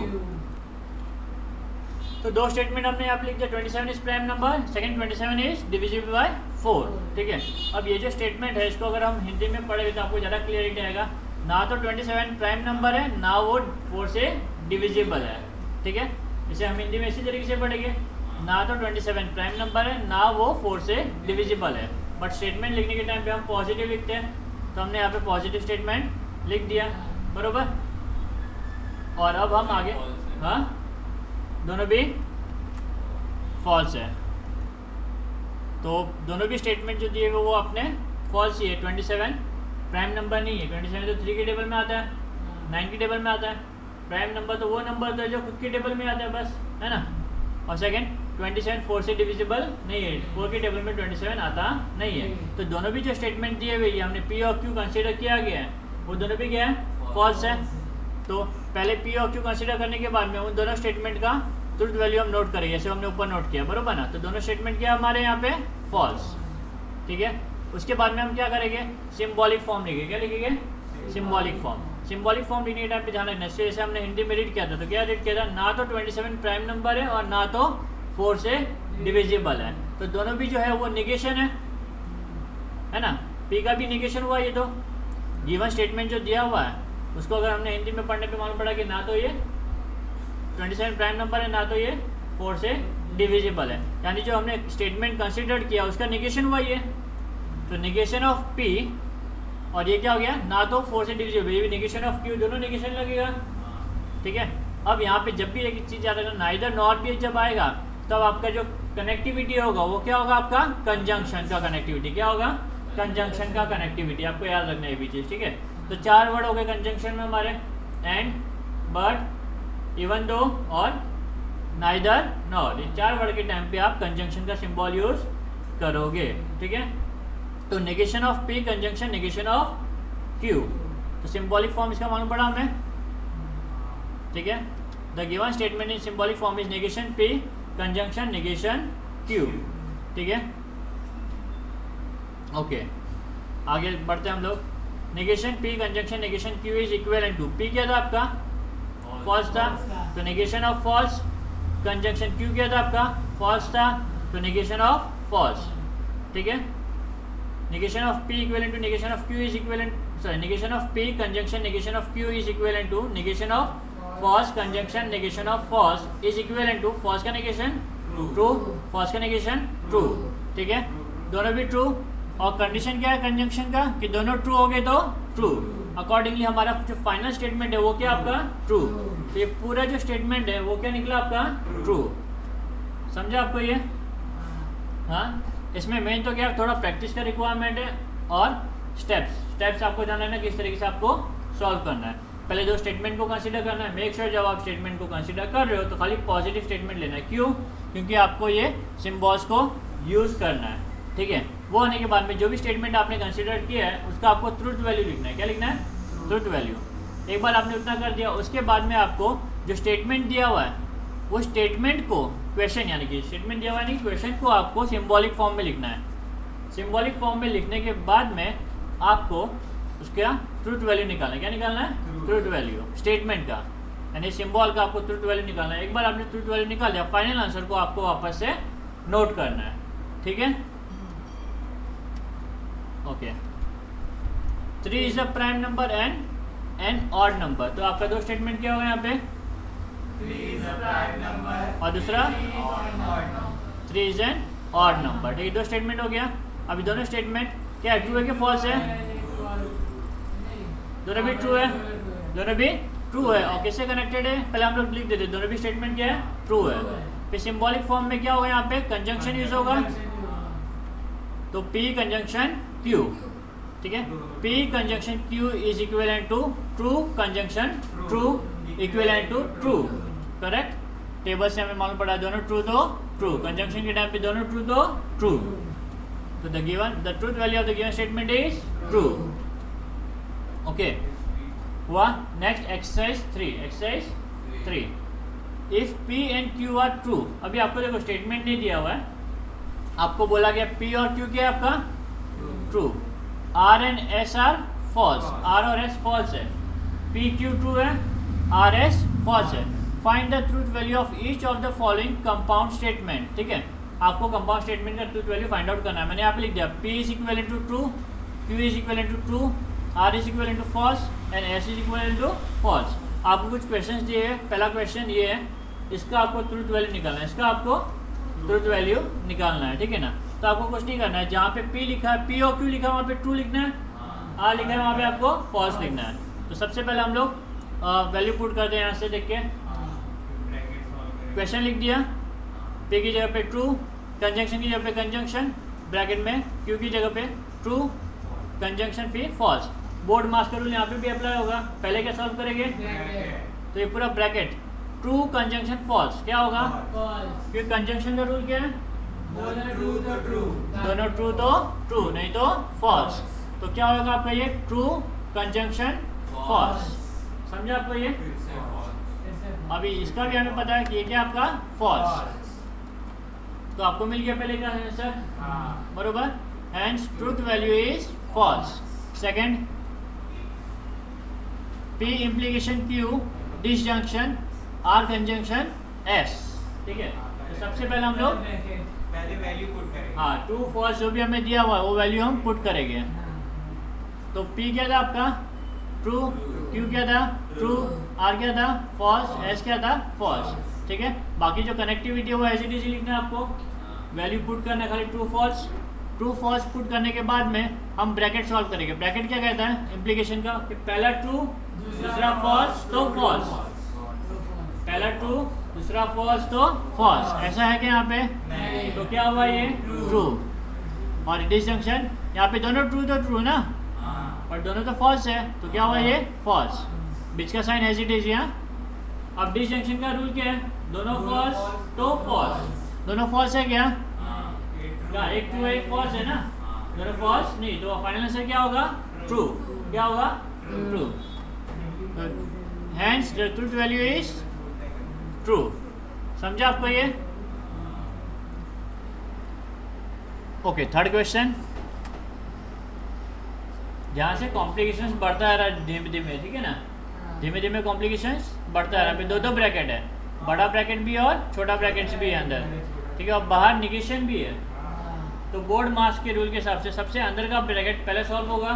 तो दो स्टेटमेंट हमने यहाँ पे लिख दिया, 27 is prime number, second 27 is divisible by 4, ठीक है। अब ये जो स्टेटमेंट है इसको अगर हम हिंदी में पढ़ेंगे तो आपको ज़्यादा क्लियरिटी आएगा। ना तो 27 प्राइम नंबर है, ना वो 4 से डिविजिबल है, ठीक है। इसे हम हिंदी में इसी तरीके से पढ़ेंगे, ना तो 27 प्राइम नंबर है, ना वो 4 से डिविजिबल है। बट स्टेटमेंट लिखने के टाइम पे हम पॉजिटिव लिखते हैं, तो हमने यहाँ पे पॉजिटिव स्टेटमेंट लिख दिया, बरोबर। और अब हम आगे, हाँ दोनों भी फॉल्स है, तो दोनों भी स्टेटमेंट जो दिए वो अपने फॉल्स ही है। 27 प्राइम नंबर नहीं है, 27 तो 3 के टेबल में आता है, 9 के टेबल में आता है। प्राइम नंबर तो वो नंबर तो जो खुद के टेबल में आता है बस, है ना। और सेकंड 27 4 से डिविजिबल नहीं है, 4 के टेबल में 27 आता नहीं है। तो दोनों भी जो स्टेटमेंट दिए हुए हमने P और Q कंसिडर किया गया है, वो दोनों भी क्या है? फॉल्स है। तो पहले P और Q कंसिडर करने के बाद में उन दोनों स्टेटमेंट का ट्रुथ वैल्यू हम नोट करेंगे, जैसे हमने ऊपर नोट किया, बरोबर ना। तो दोनों स्टेटमेंट क्या हमारे यहाँ पे फॉल्स, ठीक है। उसके बाद में हम क्या करेंगे? सिंबॉलिक फॉर्म लिखेंगे। क्या लिखेंगे? Symbolic form. सिंबॉलिक फॉर्म लिखने के टाइम पे ध्यान रखना, जैसे हमने हिंदी में रीड किया था, तो क्या रीड किया था? ना तो 27 प्राइम नंबर है और ना तो 4 से डिविजिबल है, तो दोनों भी जो है वो निगेशन है ना। P का भी निगेशन हुआ, ये तो गिवन स्टेटमेंट जो दिया हुआ है उसको अगर हमने हिंदी में पढ़ने पे मालूम पड़ा कि ना तो ये 27 प्राइम नंबर है, ना तो ये 4 से डिविजिबल है, यानी जो हमने स्टेटमेंट कंसिडर किया उसका निगेशन हुआ ये। तो निगेशन ऑफ P, और ये क्या हो गया? ना तो 4 से डिविजिबल, ये भी निगेशन ऑफ Q, दोनों निगेशन लगेगा, ठीक है। अब यहाँ पे जब भी एक चीज़ याद रखना, नाइदर नॉर भी जब आएगा तब आपका जो कनेक्टिविटी होगा वो क्या होगा? आपका कंजंक्शन का कनेक्टिविटी। क्या होगा? कंजंक्शन का कनेक्टिविटी, आपको याद रखना है ये भी चीज़, ठीक है। तो 4 वर्ड हो गए कंजंक्शन में हमारे, एंड, बट, इवन दो और नाइदर नॉर। इन 4 वर्ड के टाइम पे आप कंजंक्शन का सिंबल यूज करोगे, ठीक है। तो negation of P conjunction negation of Q, तो सिंबॉलिक फॉर्म इसका मालूम पड़ा हमें, ठीक है। The given statement in symbolic form is negation P conjunction negation Q, ठीक है। ओके, आगे बढ़ते हैं हम लोग। Negation P conjunction negation Q is equal to, P क्या था आपका? फॉल्स था, तो negation of false. Conjunction Q क्या था आपका? फॉल्स था, तो नेगेशन ऑफ फॉल्स, ठीक है। Negation of P equal to negation of Q is equal, sorry, negation of P conjunction negation of Q is equal to negation of false conjunction negation of false is equal to false का negation true, false का negation true, ठीक है। दोनों भी true, और condition क्या है conjunction का? कि दोनों ट्रू हो गए तो ट्रू, अकॉर्डिंगली हमारा जो फाइनल स्टेटमेंट है वो क्या आपका? ट्रू। तो ये पूरा जो स्टेटमेंट है वो क्या निकला आपका? ट्रू। समझा आपको ये? हाँ, इसमें मेन तो क्या, थोड़ा प्रैक्टिस का रिक्वायरमेंट है, और स्टेप्स आपको जानना है ना किस तरीके से आपको सॉल्व करना है। पहले 2 स्टेटमेंट को कंसीडर करना है। मेक श्योर जब आप स्टेटमेंट को कंसीडर कर रहे हो तो खाली पॉजिटिव स्टेटमेंट लेना है। क्यों? क्योंकि आपको ये सिम्बॉल्स को यूज़ करना है, ठीक है। वो होने के बाद में जो भी स्टेटमेंट आपने कंसीडर किया है उसका आपको ट्रुथ वैल्यू लिखना है। क्या लिखना है? Truth value. एक बार आपने उतना कर दिया, उसके बाद में आपको जो स्टेटमेंट दिया हुआ है वो स्टेटमेंट को, क्वेश्चन यानी कि स्टेटमेंट दिया हुआ है नहीं, क्वेश्चन को आपको सिंबॉलिक फॉर्म में लिखना है। सिंबॉलिक फॉर्म में लिखने के बाद में आपको उसका ट्रुथ वैल्यू निकालना है। क्या निकालना है? ट्रुथ वैल्यू स्टेटमेंट का, यानी सिंबल का आपको ट्रुथ वैल्यू निकालना है। एक बार आपने ट्रुथ वैल्यू निकाल दिया, फाइनल आंसर को आपको वापस से नोट करना है, ठीक है। Okay, 3 is a prime number and an odd number. तो आपका 2 स्टेटमेंट क्या होगा यहाँ पे? 3 is a prime number और दूसरा 3 इज एन ऑड नंबर, ठीक है। 2 स्टेटमेंट हो गया। अभी दोनों स्टेटमेंट क्या ट्रू है कि फॉल्स है? दोनों भी ट्रू है, दोनों भी ट्रू है। और किससे कनेक्टेड है, पहले हम लोग लिख देते, दोनों भी स्टेटमेंट क्या है, ट्रू है। फिर सिंबॉलिक फॉर्म में क्या होगा, यहाँ पे कंजंक्शन यूज होगा, तो P कंजंक्शन Q, ठीक है। P conjunction Q is equivalent to true conjunction true equivalent to true, correct. Table से हमें मालूम पड़ा दोनों ट्रू तो ट्रू, कंजंक्शन के टाइम पे दोनों ट्रू तो ट्रू, तो the truth value of the given statement is true. Okay, हुआ। Next exercise 3 if P and Q are true. अभी आपको देखो स्टेटमेंट नहीं दिया हुआ है, आपको बोला गया P और Q क्या है आपका, true. R and S are false, R और S फॉल्स है, P Q ट्रू है, R S फॉल्स है। Find the truth value of each of the following compound statement, ठीक है। आपको कंपाउंड स्टेटमेंट का ट्रूथ वैल्यू फाइंड आउट करना है। मैंने यहाँ पे लिख दिया P is equivalent to true, Q is equivalent to true, R is equivalent to false and S is equivalent to false. आपको कुछ क्वेश्चंस दिए हैं, पहला क्वेश्चन ये है, इसका आपको ट्रूथ वैल्यू निकालना है, इसका आपको ट्रूथ वैल्यू निकालना है, ठीक है ना। तो आपको कुछ नहीं करना है, जहाँ पे P लिखा है, P और Q लिखा है वहाँ पे ट्रू लिखना है, R लिखा है वहाँ पे आपको फॉल्स लिखना है। तो सबसे पहले हम लोग वैल्यू पुट करते हैं, यहाँ से देख के क्वेश्चन लिख दिया, P की जगह पे ट्रू, कंजंक्शन की जगह पे कंजंक्शन, ब्रैकेट में Q की जगह पे ट्रू, कंजंक्शन फिर फॉल्स। बोर्ड मास का रूल यहाँ पे भी अप्लाई होगा। पहले क्या सॉल्व करेंगे, तो ये पूरा ब्रैकेट ट्रू कंजंक्शन फॉल्स क्या होगा, क्योंकि कंजंक्शन का रूल क्या है, दोनों ट्रू तो ट्रू, नहीं तो फॉल्स। तो क्या होगा आपका ये ट्रू कंजंक्शन फॉल्स, समझा आपको ये। अभी इसका भी हमें पता है कि ये क्या आपका फॉल्स, तो आपको मिल गया पहले का आंसर, बरोबर। Hence truth value is false. Second, P implication Q disjunction R conjunction S, ठीक है। तो सबसे पहले हम लोग पहले वैल्यू पुट करेंगे, हाँ ट्रू फॉल्स जो भी हमें दिया हुआ है वो वैल्यू हम पुट करेंगे। तो P क्या था आपका ट्रू, Q क्या था ट्रू, R क्या था फॉल्स, S क्या था फॉल्स, ठीक है। बाकी जो कनेक्टिविटी है वो ऐसे इजी लिखना है आपको, वैल्यू पुट करना है खाली true false. True false put करने के बाद में हम ब्रैकेट सॉल्व करेंगे। ब्रैकेट क्या कहता है इम्प्लीकेशन का, कि पहला ट्रू दूसरा फॉल्स तो फॉल्स, पहला ट्रू दूसरा फॉल्स तो फॉल्स, ऐसा है क्या यहाँ पे नहीं। तो क्या हुआ ये ट्रू। और डिसजंक्शन यहाँ पे दोनों ट्रू तो ट्रू ना, और दोनों तो फॉल्स है, तो क्या हुआ ये फॉल्स, बीच का साइन एज इट इज यहाँ। अब डिसजंक्शन का रूल क्या है, दोनों फॉल्स तो फॉल्स, दोनों फॉल्स है क्या, एक ट्रू है एक फॉल्स है ना, दोनों फॉल्स नहीं, तो फाइनल आंसर क्या होगा ट्रू, क्या होगा true. Hence the truth value is true, समझा आपको ये। ओके, थर्ड क्वेश्चन, जहाँ से कॉम्प्लिकेशंस बढ़ता आ रहा है धीमे धीमे, ठीक है ना, धीमे धीमे कॉम्प्लिकेशंस बढ़ता आ रहा है। दो ब्रैकेट है, बड़ा ब्रैकेट भी और छोटा ब्रैकेट्स भी है अंदर, ठीक है, और बाहर निगेशन भी है। तो बोर्ड मास के रूल के हिसाब से सबसे अंदर का ब्रैकेट पहले सॉल्व होगा,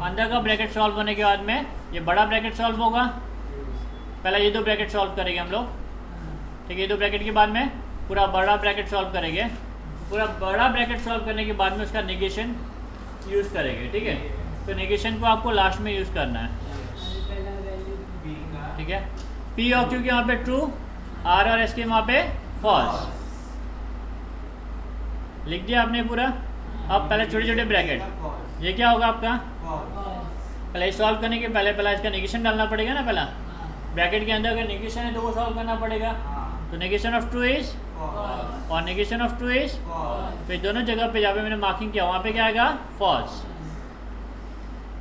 अंदर का ब्रैकेट सॉल्व होने के बाद में ये बड़ा ब्रैकेट सॉल्व होगा। पहले ये दो ब्रैकेट सॉल्व करेंगे हम लोग, ठीक है, ये दो ब्रैकेट के बाद में पूरा बड़ा ब्रैकेट सॉल्व करेंगे। पूरा बड़ा ब्रैकेट सॉल्व करने के बाद में उसका निगेशन यूज़ करेंगे, ठीक है। तो निगेशन को आपको लास्ट में यूज़ करना है, ठीक है। P और Q के वहाँ पे ट्रू, R और S के वहाँ पे फॉल्स, लिख दिया आपने पूरा। अब पहले छोटे छोटे ब्रैकेट, ये क्या होगा आपका, पहले सॉल्व करने के पहले इसका निगेशन डालना पड़ेगा ना। पहला ब्रैकेट के अंदर अगर निगेशन है तो वो सॉल्व करना पड़ेगा। तो निगेशन ऑफ ट्रू इज और निगेशन ऑफ ट्रू इज, फिर दोनों जगह पे जहाँ पे मैंने मार्किंग किया वहाँ पे क्या आएगा फॉल्स।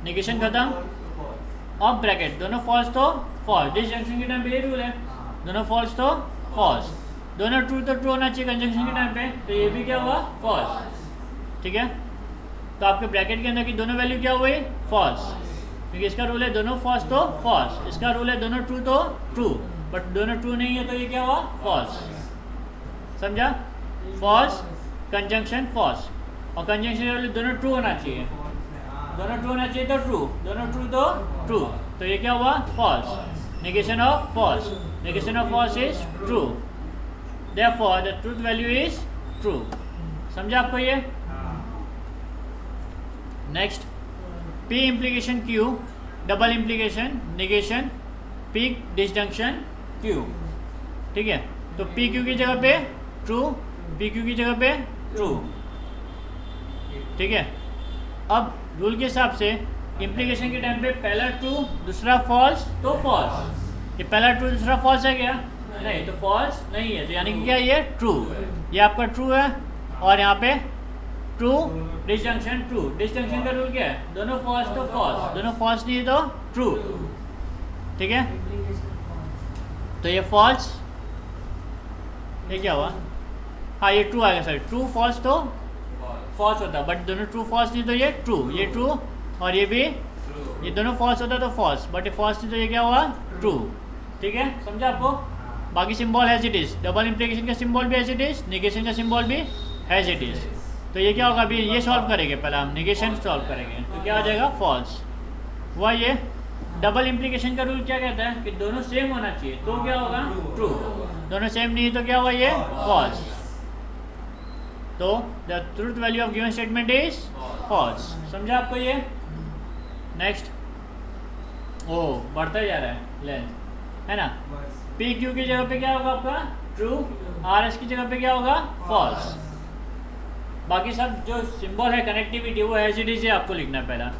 निगेशन खत्म, अब ब्रैकेट दोनों फॉल्स तो फॉल्स, डिसजंक्शन के टाइम पे ये रूल है, दोनों फॉल्स तो फॉल्स, दोनों ट्रू तो ट्रू होना चाहिए कंजंक्शन के टाइम पे, तो ये भी क्या हुआ फॉल्स, ठीक है। तो आपके ब्रैकेट के अंदर की दोनों वैल्यू क्या हुई फॉल्स, क्योंकि इसका रूल है दोनों फॉल्स तो फॉल्स, इसका रूल है दोनों ट्रू तो ट्रू, बट दोनों ट्रू नहीं है तो ये क्या हुआ फॉल्स, समझा। फॉल्स कंजंक्शन फॉल्स, और कंजंक्शन वैल्यू दोनों ट्रू होना चाहिए, दोनों ट्रू होना चाहिए तो ट्रू, दोनों ट्रू तो ट्रू, तो ये क्या हुआ false. Negation of false, negation of false is true, therefore the truth value is true, समझा आपको ये। Next, P implication Q double implication, negation, P disjunction, Q. ठीक है, तो पी क्यू की जगह पे ट्रू, पी क्यू की जगह पे ट्रू। ठीक है, अब रूल के हिसाब से इम्प्लीकेशन के टाइम पे पहला ट्रू दूसरा फॉल्स तो फॉल्स। ये पहला ट्रू दूसरा फॉल्स है क्या? नहीं, तो फॉल्स नहीं है, तो यानी कि क्या ये ट्रू, ये आपका ट्रू है। और यहाँ पे ट्रू डिसजंक्शन ट्रू, डिसजंक्शन का रूल क्या है? दोनों फॉल्स तो फॉल्स, दोनों फॉल्स नहीं है तो ट्रू। ठीक है, तो ये फॉल्स, ये क्या हुआ? हाँ ये ट्रू आएगा सर, ट्रू फॉल्स तो फॉल्स होता, बट दोनों ट्रू फॉल्स नहीं तो ये ट्रू, ये ट्रू और ये भी, ये दोनों फॉल्स होता तो फॉल्स, बट ये फॉल्स नहीं तो ये क्या हुआ? ट्रू। ठीक है, समझा आपको? बाकी symbol as it is, double implication का सिंबल भी एज इट इज, नेगेशन का सिंबल भी एज इट इज। तो ये क्या होगा? अभी ये सॉल्व करेंगे, पहले हम नेगेशन सॉल्व करेंगे, तो क्या हो जाएगा? फॉल्स हुआ। ये डबल इम्प्लीकेशन का रूल क्या कहता है कि दोनों सेम होना चाहिए, तो क्या होगा? ट्रू। दोनों सेम नहीं तो क्या हुआ? ये फॉल्स। तो the truth value of given statement is false. समझा आपको ये? नेक्स्ट, ओ बढ़ता ही जा रहा है लेंथ, है ना? पी क्यू की जगह पे क्या होगा आपका? ट्रू। आर एस की जगह पे क्या होगा? फॉल्स। बाकी सब जो सिंबल है कनेक्टिविटी वो एज इट इज है, आपको लिखना है। पहला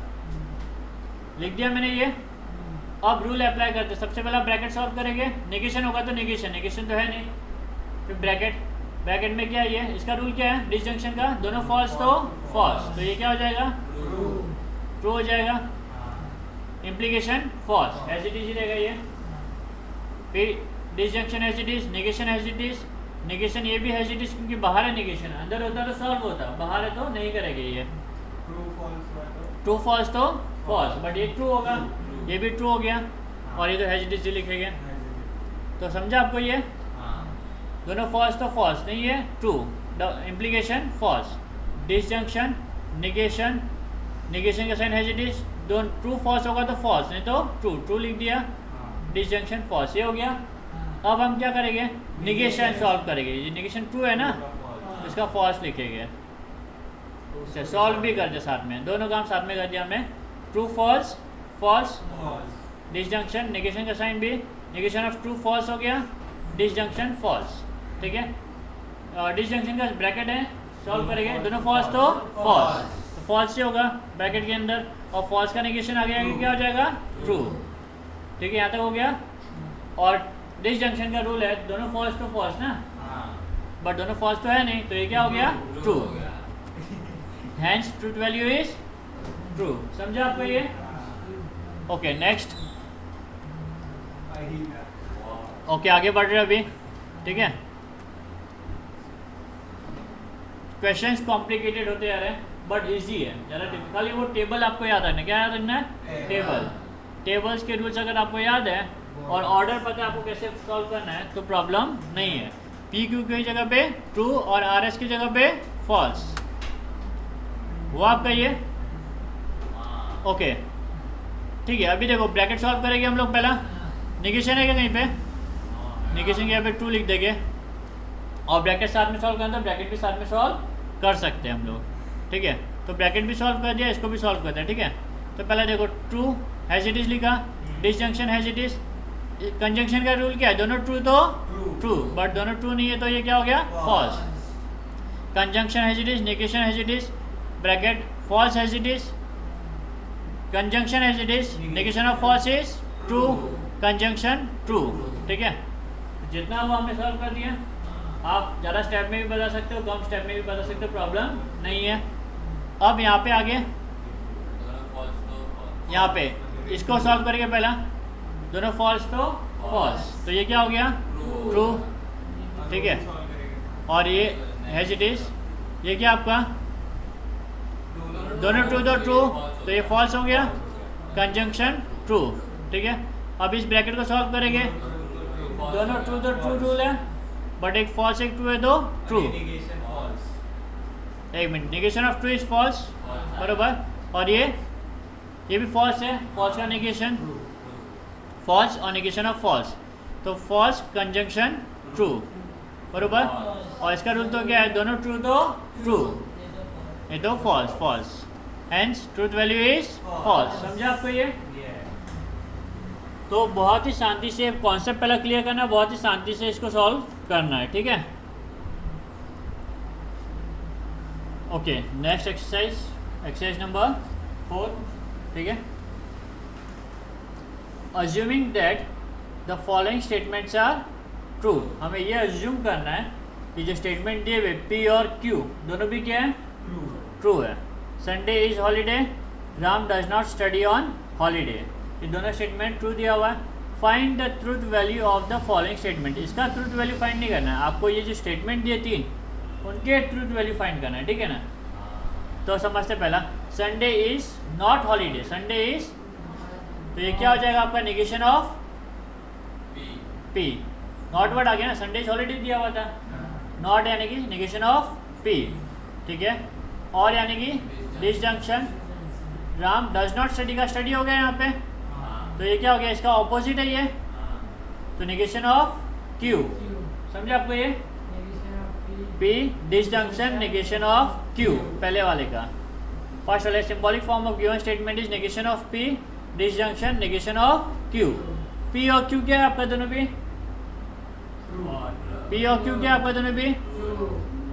लिख दिया मैंने ये। अब रूल अप्लाई करते, सबसे पहला ब्रैकेट सॉल्व करेंगे, नेगेशन होगा तो नेगेशन, नेगेशन तो है नहीं, फिर ब्रैकेट, ब्रैकेट में क्या है? ये इसका रूल क्या है डिसजंक्शन का? दोनों फॉल्स तो फॉल्स, तो ये क्या हो जाएगा? ट्रू हो जाएगा। Implication false, as it is ही रहेगा ये। फिर disjunction as it is, negation as it is, negation ये भी एज इट इज क्योंकि बाहर है नेगेशन, अंदर होता तो सॉल्व होता, बाहर है तो नहीं करेंगे ये। ट्रू फॉल्स तो फॉल्स, बट ये ट्रू होगा, ये भी ट्रू हो गया, और ये तो एज इट इज लिखेंगे। तो समझा आपको ये? दोनों फॉल्स तो फॉल्स नहीं है, true. Implication false, disjunction negation, negation का साइन एज इट इज, दोनों ट्रू फॉल्स होगा तो फॉल्स, नहीं तो ट्रू, ट्रू लिख दिया। डिसजंक्शन फॉल्स, ये हो गया। अब हम क्या करेंगे? नेगेशन सॉल्व करेंगे। ये नेगेशन ट्रू है ना, इसका फॉल्स लिखेंगे। सॉल्व भी कर दिया साथ में, दोनों काम साथ में कर दिया हमने। True false, false disjunction, negation का साइन भी, नेगेशन ऑफ ट्रू फॉल्स हो गया, डिसजंक्शन फॉल्स। ठीक है, डिसजंक्शन का ब्रैकेट है, सॉल्व करेंगे, दोनों फॉल्स तो फॉल्स, तो फॉल्स से होगा ब्रैकेट के अंदर, और फॉल्स का नेगेशन आगे आगे क्या हो जाएगा? ट्रू। ठीक है, यहाँ तक हो गया। और डिसजंक्शन का रूल है दोनों फॉल्स तो फॉल्स ना, बट दोनों फॉल्स तो है नहीं, तो ये क्या हो गया? True. Hence truth value is true. समझा आपको ये? ओके नेक्स्ट, ओके आगे बढ़ रहे अभी। ठीक है, क्वेश्चंस कॉम्प्लिकेटेड होते जा रहे हैं बट इजी है, ज़्यादा डिफिकल्ट। वो टेबल आपको याद रखना, क्या याद रखना है? टेबल, टेबल्स के रूल्स अगर आपको याद है और ऑर्डर पता है आपको कैसे सॉल्व करना है तो प्रॉब्लम नहीं है। पी क्यू की जगह पे ट्रू और आर एस की जगह पे फॉल्स हुआ आपका ये? ओके ठीक है, अभी देखो ब्रैकेट सॉल्व करेंगे हम लोग। पहला नेगेशन है क्या कहीं पे? नेगेशन के यहाँ पे ट्रू लिख देंगे, और ब्रैकेट साथ में सॉल्व करना तो ब्रैकेट भी साथ में सॉल्व कर सकते हैं हम लोग। ठीक है, तो ब्रैकेट भी सॉल्व कर दिया, इसको भी सॉल्व करते हैं। ठीक है, तो पहले देखो ट्रू हैज इट इज लिखा, disjunction has it is, conjunction का रूल क्या है? दोनों ट्रू तो ट्रू, बट दोनों ट्रू नहीं है तो ये क्या हो गया? False. Conjunction as it is, negation as it is, bracket false as it is, conjunction as it is, negation of false is true, conjunction true. ठीक है, जितना वो हमने सॉल्व कर दिया। आप ज़्यादा स्टेप में भी बता सकते हो, कम स्टेप में भी बता सकते हो, प्रॉब्लम नहीं है। अब यहाँ पे आगे, यहाँ पे इसको सॉल्व करेंगे पहला, दोनों फॉल्स तो फॉल्स, तो ये क्या हो गया? ट्रू। ठीक है, और ये हैज इट इज, ये क्या आपका? दोनों ट्रू तो ट्रू, तो ये फॉल्स हो गया, कंजंक्शन ट्रू। ठीक है, अब इस ब्रैकेट को सॉल्व करेंगे, दोनों ट्रू तो ट्रू रूल है, बट एक फॉल्स एक ट्रू है तो ट्रू। एक minute, negation of true is false, बरोबर, और ये भी फॉल्स है, फॉल्स का नेगेशन फॉल्स और नेगेशन ऑफ फॉल्स, तो फॉल्स कंजंक्शन ट्रू, बरोबर। और इसका रूल तो क्या है? दोनों ट्रू तो ट्रू, ये तो false, false, hence truth value is false. समझा आपको ये? तो बहुत ही शांति से कॉन्सेप्ट पहले क्लियर करना है, बहुत ही शांति से इसको सॉल्व करना है, ठीक है। ओके, नेक्स्ट एक्सरसाइज नंबर 4, ठीक है। Assuming that the following statements are true, हमें ये अज्यूम करना है कि जो स्टेटमेंट दिए हुए पी और क्यू दोनों भी क्या है, ट्रू है। Sunday is holiday, Ram does not study on holiday, ये दोनों स्टेटमेंट ट्रू दिया हुआ है। Find the truth value of the following statement, इसका ट्रूथ वैल्यू फाइंड नहीं करना है आपको, ये जो स्टेटमेंट दिए 3 उनके ट्रूथ वैल्यू फाइंड करना है, ठीक है ना। तो समझते पहला, Sunday is not holiday, Sunday is, तो ये क्या हो जाएगा आपका negation of P, not word आ गया ना, संडे इज हॉलीडे दिया हुआ था, नॉट यानी कि नेगेशन ऑफ पी, ठीक है। और यानी कि disjunction, Ram does not study का स्टडी हो गया यहाँ पे, तो ये क्या हो गया, इसका ऑपोजिट है ये, तो नेगेशन ऑफ क्यू, समझे आपको ये, P disjunction negation of Q, पहले वाले का। फर्स्ट वाले symbolic form of given statement is negation of P disjunction negation of Q. P और क्यू क्या है आपका दोनों भी, पी और क्यू क्या है आपका दोनों भी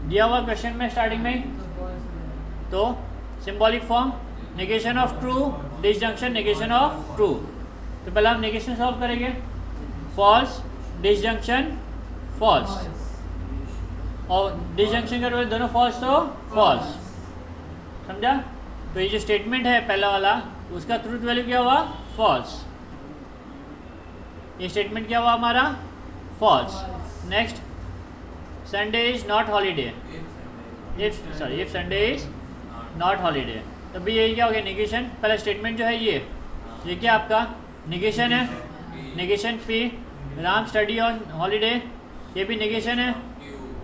दिया हुआ क्वेश्चन में स्टार्टिंग में, तो symbolic form negation of true disjunction negation of true. तो पहले हम नेगेशन सॉल्व करेंगे, फॉल्स डिसजंक्शन फॉल्स, और डिसजंक्शन का रोल दोनों फॉल्स तो फॉल्स, समझा। तो ये जो स्टेटमेंट है पहला वाला उसका ट्रूथ वैल्यू क्या हुआ, फॉल्स, ये स्टेटमेंट क्या हुआ हमारा, false. Next, Sunday is not holiday, if Sunday is not holiday, तो भी यही क्या हो गया, नेगेशन। पहला स्टेटमेंट जो है ये क्या आपका नेगेशन है, negation P, Ram study on holiday, ये भी नेगेशन है,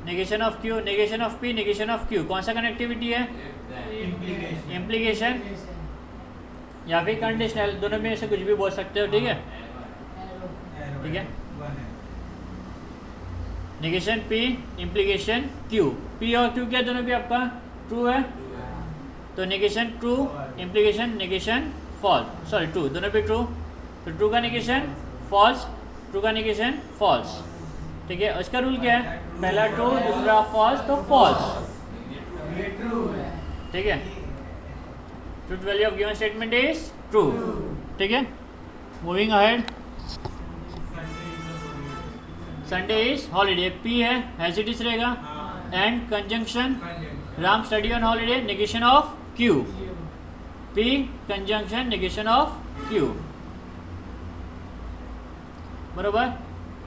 negation of Q, negation of P negation of Q, कौन सा कनेक्टिविटी है, इम्प्लीकेशन या फिर कंडीशनल, दोनों में से कुछ भी बोल सकते हो, ठीक है, ठीक है। Negation P implication Q, P और क्यू क्या दोनों भी आपका ट्रू है, तो negation true implication negation false, sorry true, दोनों भी ट्रू, तो ट्रू का नेगेशन फॉल्स, ट्रू का नेगेशन फॉल्स, ठीक है। उसका रूल क्या है, पहला ट्रू दूसरा फॉल्स तो फॉल्स, ठीक है। Truth value of given statement is true, ठीक है। Moving ahead, Sunday is holiday, P है एसिडिस रहेगा, and conjunction Ram study on holiday negation of Q, P conjunction negation of Q, बरोबर।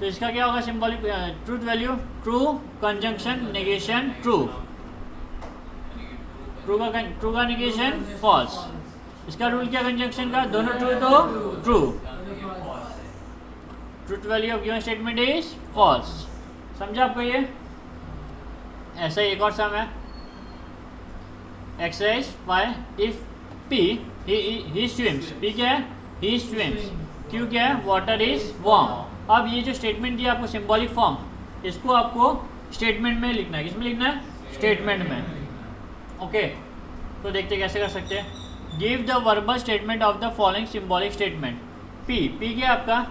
तो इसका क्या होगा symbolic truth value, true conjunction negation true, true का नेगेशन फॉल्स। इसका रूल क्या कंजंक्शन का, दोनों ट्रू तो true, truth value of given statement is false, समझा आपको ये। ऐसा ही एक और सम है, exercise 5, if P he swims, P क्या है, ही स्विम्स, क्यू क्या है, वाटर इज वार्म। अब ये जो स्टेटमेंट दिया आपको सिंबॉलिक फॉर्म, इसको आपको स्टेटमेंट में लिखना है, किसमें लिखना है, स्टेटमेंट में, ओके। तो देखते कैसे कर सकते हैं, give the verbal statement of the following symbolic statement. P क्या है आपका,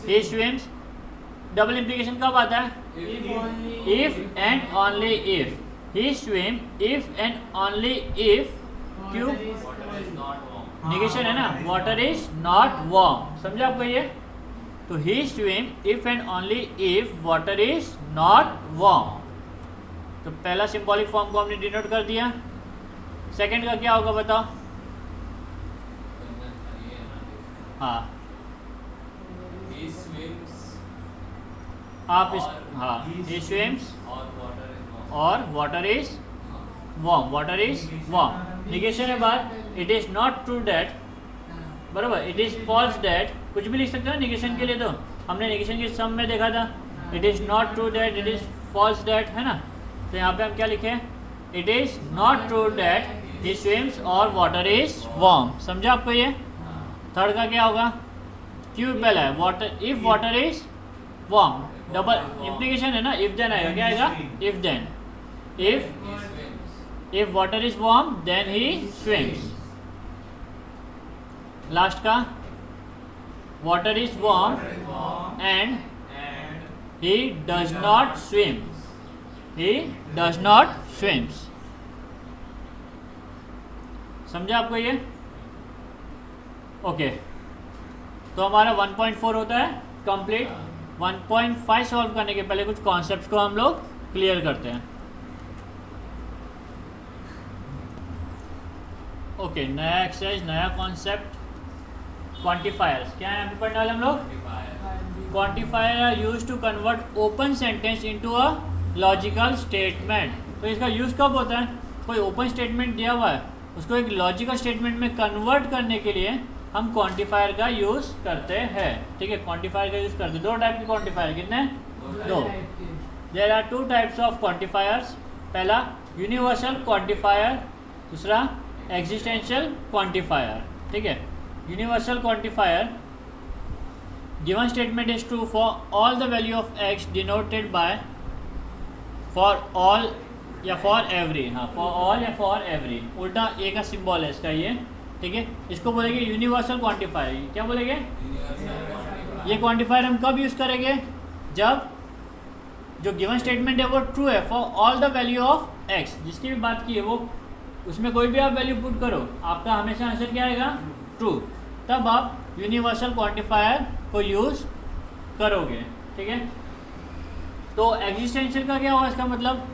ही स्विम्स, डबल इम्प्लीकेशन कब आता है, if and only if, he swim if and only if, क्यों, नेगेशन है ना, वाटर इज नॉट वार्म, समझा आपको ये। तो he swim if and only if water is not warm, तो पहला सिंबॉलिक फॉर्म को हमने डिनोट कर दिया। सेकंड का क्या होगा बताओ, हाँ आप इस, हाँ ही स्विम्स और water is warm, water is warm, negation है बात, it is not true that, बराबर, इट इज फॉल्स दैट, कुछ भी लिख सकते हो नेगेशन के लिए, तो हमने नेगेशन के सम में देखा था, it is not true that, it is false that, है ना। तो यहाँ पे हम क्या लिखे, it is not true that he swims और वाटर इज वार्म, समझा आपको ये। थर्ड का क्या होगा, क्यों पहला है water, if water is warm, double implication है ना, इफ देन आएगा, क्या आएगा, if then, if water is warm then he swims. Last का water is warm and he does not swim. He does not swims. समझा आपको ये? Okay, तो हमारा 1.4 होता है कंप्लीट। 1.5 सॉल्व करने के पहले कुछ कॉन्सेप्ट्स को हम लोग क्लियर करते हैं। ओके, नया एक्सरसाइज, नया कॉन्सेप्ट, क्वांटिफायर्स। क्या है यहाँ पे पढ़ने वाले हम लोग? Quantifier are use to convert open sentence into a logical statement. तो इसका यूज़ कब होता है? कोई ओपन स्टेटमेंट दिया हुआ है, उसको एक लॉजिकल स्टेटमेंट में कन्वर्ट करने के लिए हम क्वांटिफायर का यूज़ करते हैं। ठीक है, क्वांटिफायर का यूज़ करते हैं। दो टाइप के क्वांटिफायर, कितने? दो। There are two types of quantifiers. पहला यूनिवर्सल क्वांटिफायर, दूसरा एग्जिस्टेंशियल क्वांटिफायर। ठीक है, universal quantifier, given statement is true for all the value of x denoted by for all या फॉर एवरी। हाँ, फॉर ऑल या for every, उल्टा A का symbol है इसका ये। ठीक है, इसको बोलेंगे यूनिवर्सल क्वांटिफायर। क्या बोलेंगे? ये क्वांटिफायर हम कब यूज़ करेंगे? जब जो गिवन स्टेटमेंट है वो ट्रू है for all the value of x, जिसकी भी बात की है वो, उसमें कोई भी आप वैल्यू पुट करो, आपका हमेशा आंसर क्या आएगा? ट्रू। तब आप यूनिवर्सल क्वांटिफायर को यूज़ करोगे। ठीक है, तो एग्जिस्टेंशियल का क्या होगा? इसका मतलब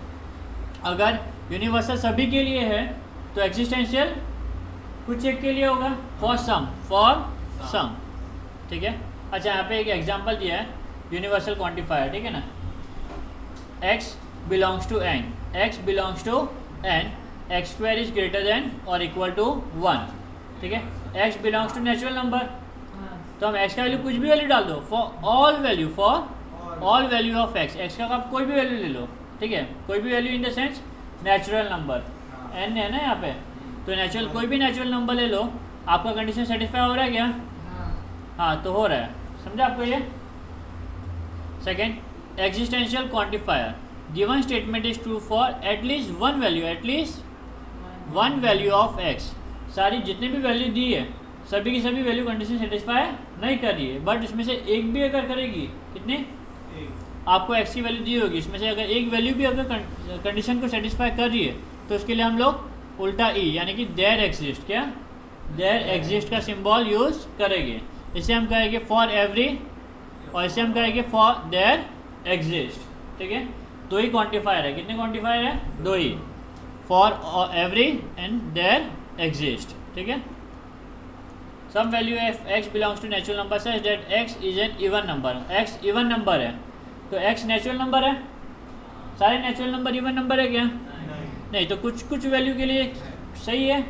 अगर यूनिवर्सल सभी के लिए है तो एग्जिस्टेंशियल कुछ एक के लिए होगा, फॉर सम। ठीक है, अच्छा यहाँ पे एक एग्जांपल दिया है यूनिवर्सल क्वांटिफायर। ठीक है ना, x belongs to n, x belongs to n, x square is greater than और इक्वल टू 1। ठीक है, x belongs to natural number, तो हम x का वैल्यू कुछ भी वैल्यू डाल दो, for all value of x का आप कोई भी वैल्यू ले लो। ठीक है, कोई भी value in the sense natural number, n है ना यहाँ पे, तो नेचुरल कोई भी नेचुरल नंबर ले लो, आपका कंडीशन सेटिस्फाई हो रहा है क्या? हाँ, तो हो रहा है। समझा आपको ये? Second, existential quantifier, given statement is true for at least one value of x. सारी जितनी भी वैल्यू दी है, सभी की सभी वैल्यू कंडीशन सेटिस्फाई नहीं कर रही है, बट इसमें से एक भी अगर करेगी, कितनी? आपको एक्स की वैल्यू दी होगी, इसमें से अगर एक वैल्यू भी अगर कंडीशन को सेटिस्फाई कर रही है, तो उसके लिए हम लोग उल्टा ई यानी कि देयर एग्जिस्ट, क्या? देयर एग्जिस्ट का सिंबल यूज़ करेंगे। इसे हम कहेंगे फॉर एवरी और इसे हम कहेंगे फॉर देयर एग्जिस्ट। ठीक है, दो ही क्वांटिफायर है। कितने क्वांटिफायर है? दो ही, for every and there exist. ठीक है, some value of x belongs to natural number such that x is an even number. X even number है, तो एक्स नेचुरल नंबर है। सारे नेचुरल नंबर इवन नंबर है क्या? नहीं, तो कुछ वैल्यू के लिए सही है,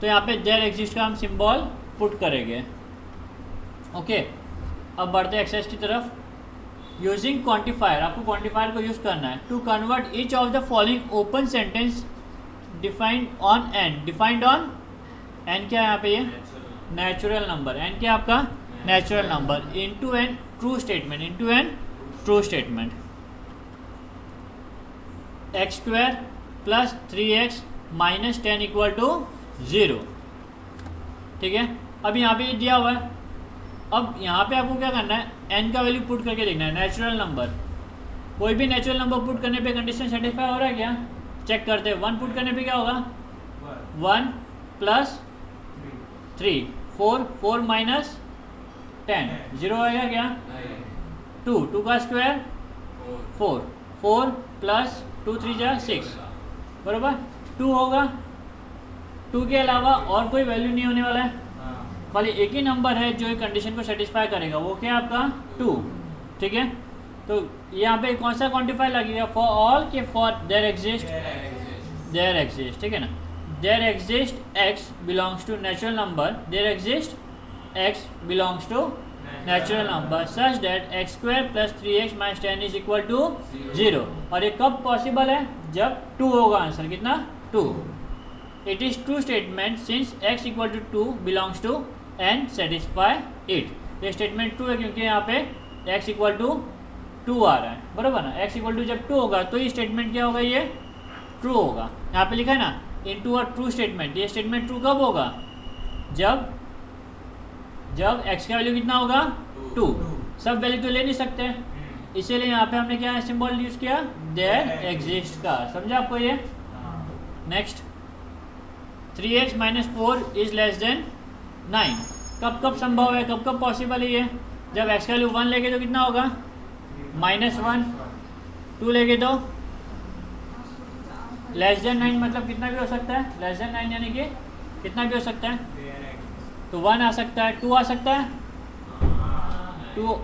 तो यहाँ पे देयर एग्जिस्ट का हम सिंबल पुट करेंगे। ओके, अब बढ़ते हैं एक्सरसाइज की तरफ। यूजिंग क्वांटिफायर, आपको क्वांटिफायर को यूज़ करना है to convert each of the following open sentence defined on N. Defined on N क्या है यहाँ पे? ये नेचुरल नंबर। एन क्या आपका? Natural number. Into an true statement, into an true statement. X square plus 3x minus 10 equal to 0। ठीक है, अब यहाँ पे ये दिया हुआ है। अब यहाँ पे आपको क्या करना है? n का वैल्यू पुट करके देखना है। नेचुरल नंबर, कोई भी नेचुरल नंबर पुट करने पे कंडीशन सेटिस्फाई हो रहा है क्या? चेक करते हैं। 1 पुट करने पे क्या होगा? 1 प्लस 3, 4 माइनस 10, 0 आएगा क्या? 2 का स्क्वायर 4 प्लस 2 3 जा 6, बराबर 2 होगा। 2 के अलावा और कोई वैल्यू नहीं होने वाला है, खाली एक ही नंबर है जो कंडीशन को सेटिस्फाई करेगा, वो क्या है आपका? 2। ठीक है, तो यहाँ पे कौन सा क्वांटिफायर लगेगा? फॉर ऑल के for there exist? There exist. ठीक है ना, there exist x belongs to natural number, there exist x belongs to natural number such that x square plus 3x minus 10 is equal to 0। और ये कब possible है? जब 2 होगा आंसर। कितना? 2। It is true statement since x equal to 2 belongs to n satisfy it. ये statement true है क्योंकि यहाँ पे x इक्वल टू 2 आ रहा है, बराबर ना? x इक्वल टू जब 2 होगा तो ये स्टेटमेंट क्या होगा? ये ट्रू होगा। यहाँ पे लिखा है ना इनटू अ ट्रू स्टेटमेंट। ये स्टेटमेंट ट्रू कब होगा? जब जब x का वैल्यू कितना होगा 2। सब वैल्यू तो ले नहीं सकते, इसीलिए यहाँ पे हमने क्या सिंबल यूज किया, देयर एग्जिस्ट का। समझा आपको ये? Next 3x minus 4 is less than 9। कब कब संभव है, कब कब पॉसिबल है ये? जब x का वैल्यू 1 लेके तो कितना होगा -1, 2 लेके तो लेस देन 9, मतलब कितना भी हो सकता है, लेस देन 9 यानी कि कितना भी हो सकता है, तो 1 आ सकता है, 2 आ सकता है, 2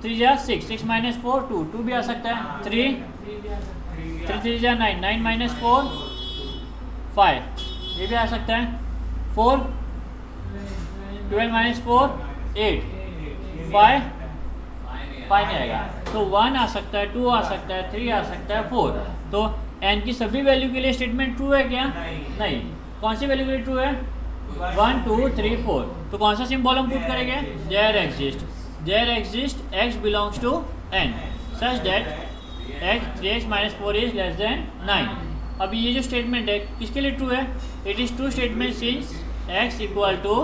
3 जा 6, 6 माइनस 4 2 भी आ सकता है, 3 3 जा 9, 9 माइनस 4 5, ये भी आ सकता है, 4 12 माइनस 4 8, 5 नहीं आएगा, तो 1 आ सकता है, 2 आ सकता है, 3 आ सकता है, 4। तो n की सभी वैल्यू के लिए स्टेटमेंट ट्रू है क्या? नहीं। कौन सी वैल्यू के लिए ट्रू है? 1 2 3 4। तो कौन सा सिंबल हम पुट करेंगे? There exist x belongs to n such that x 3x minus 4 is less than 9। अभी ये जो स्टेटमेंट है किसके लिए ट्रू है? It is true statement since x equal to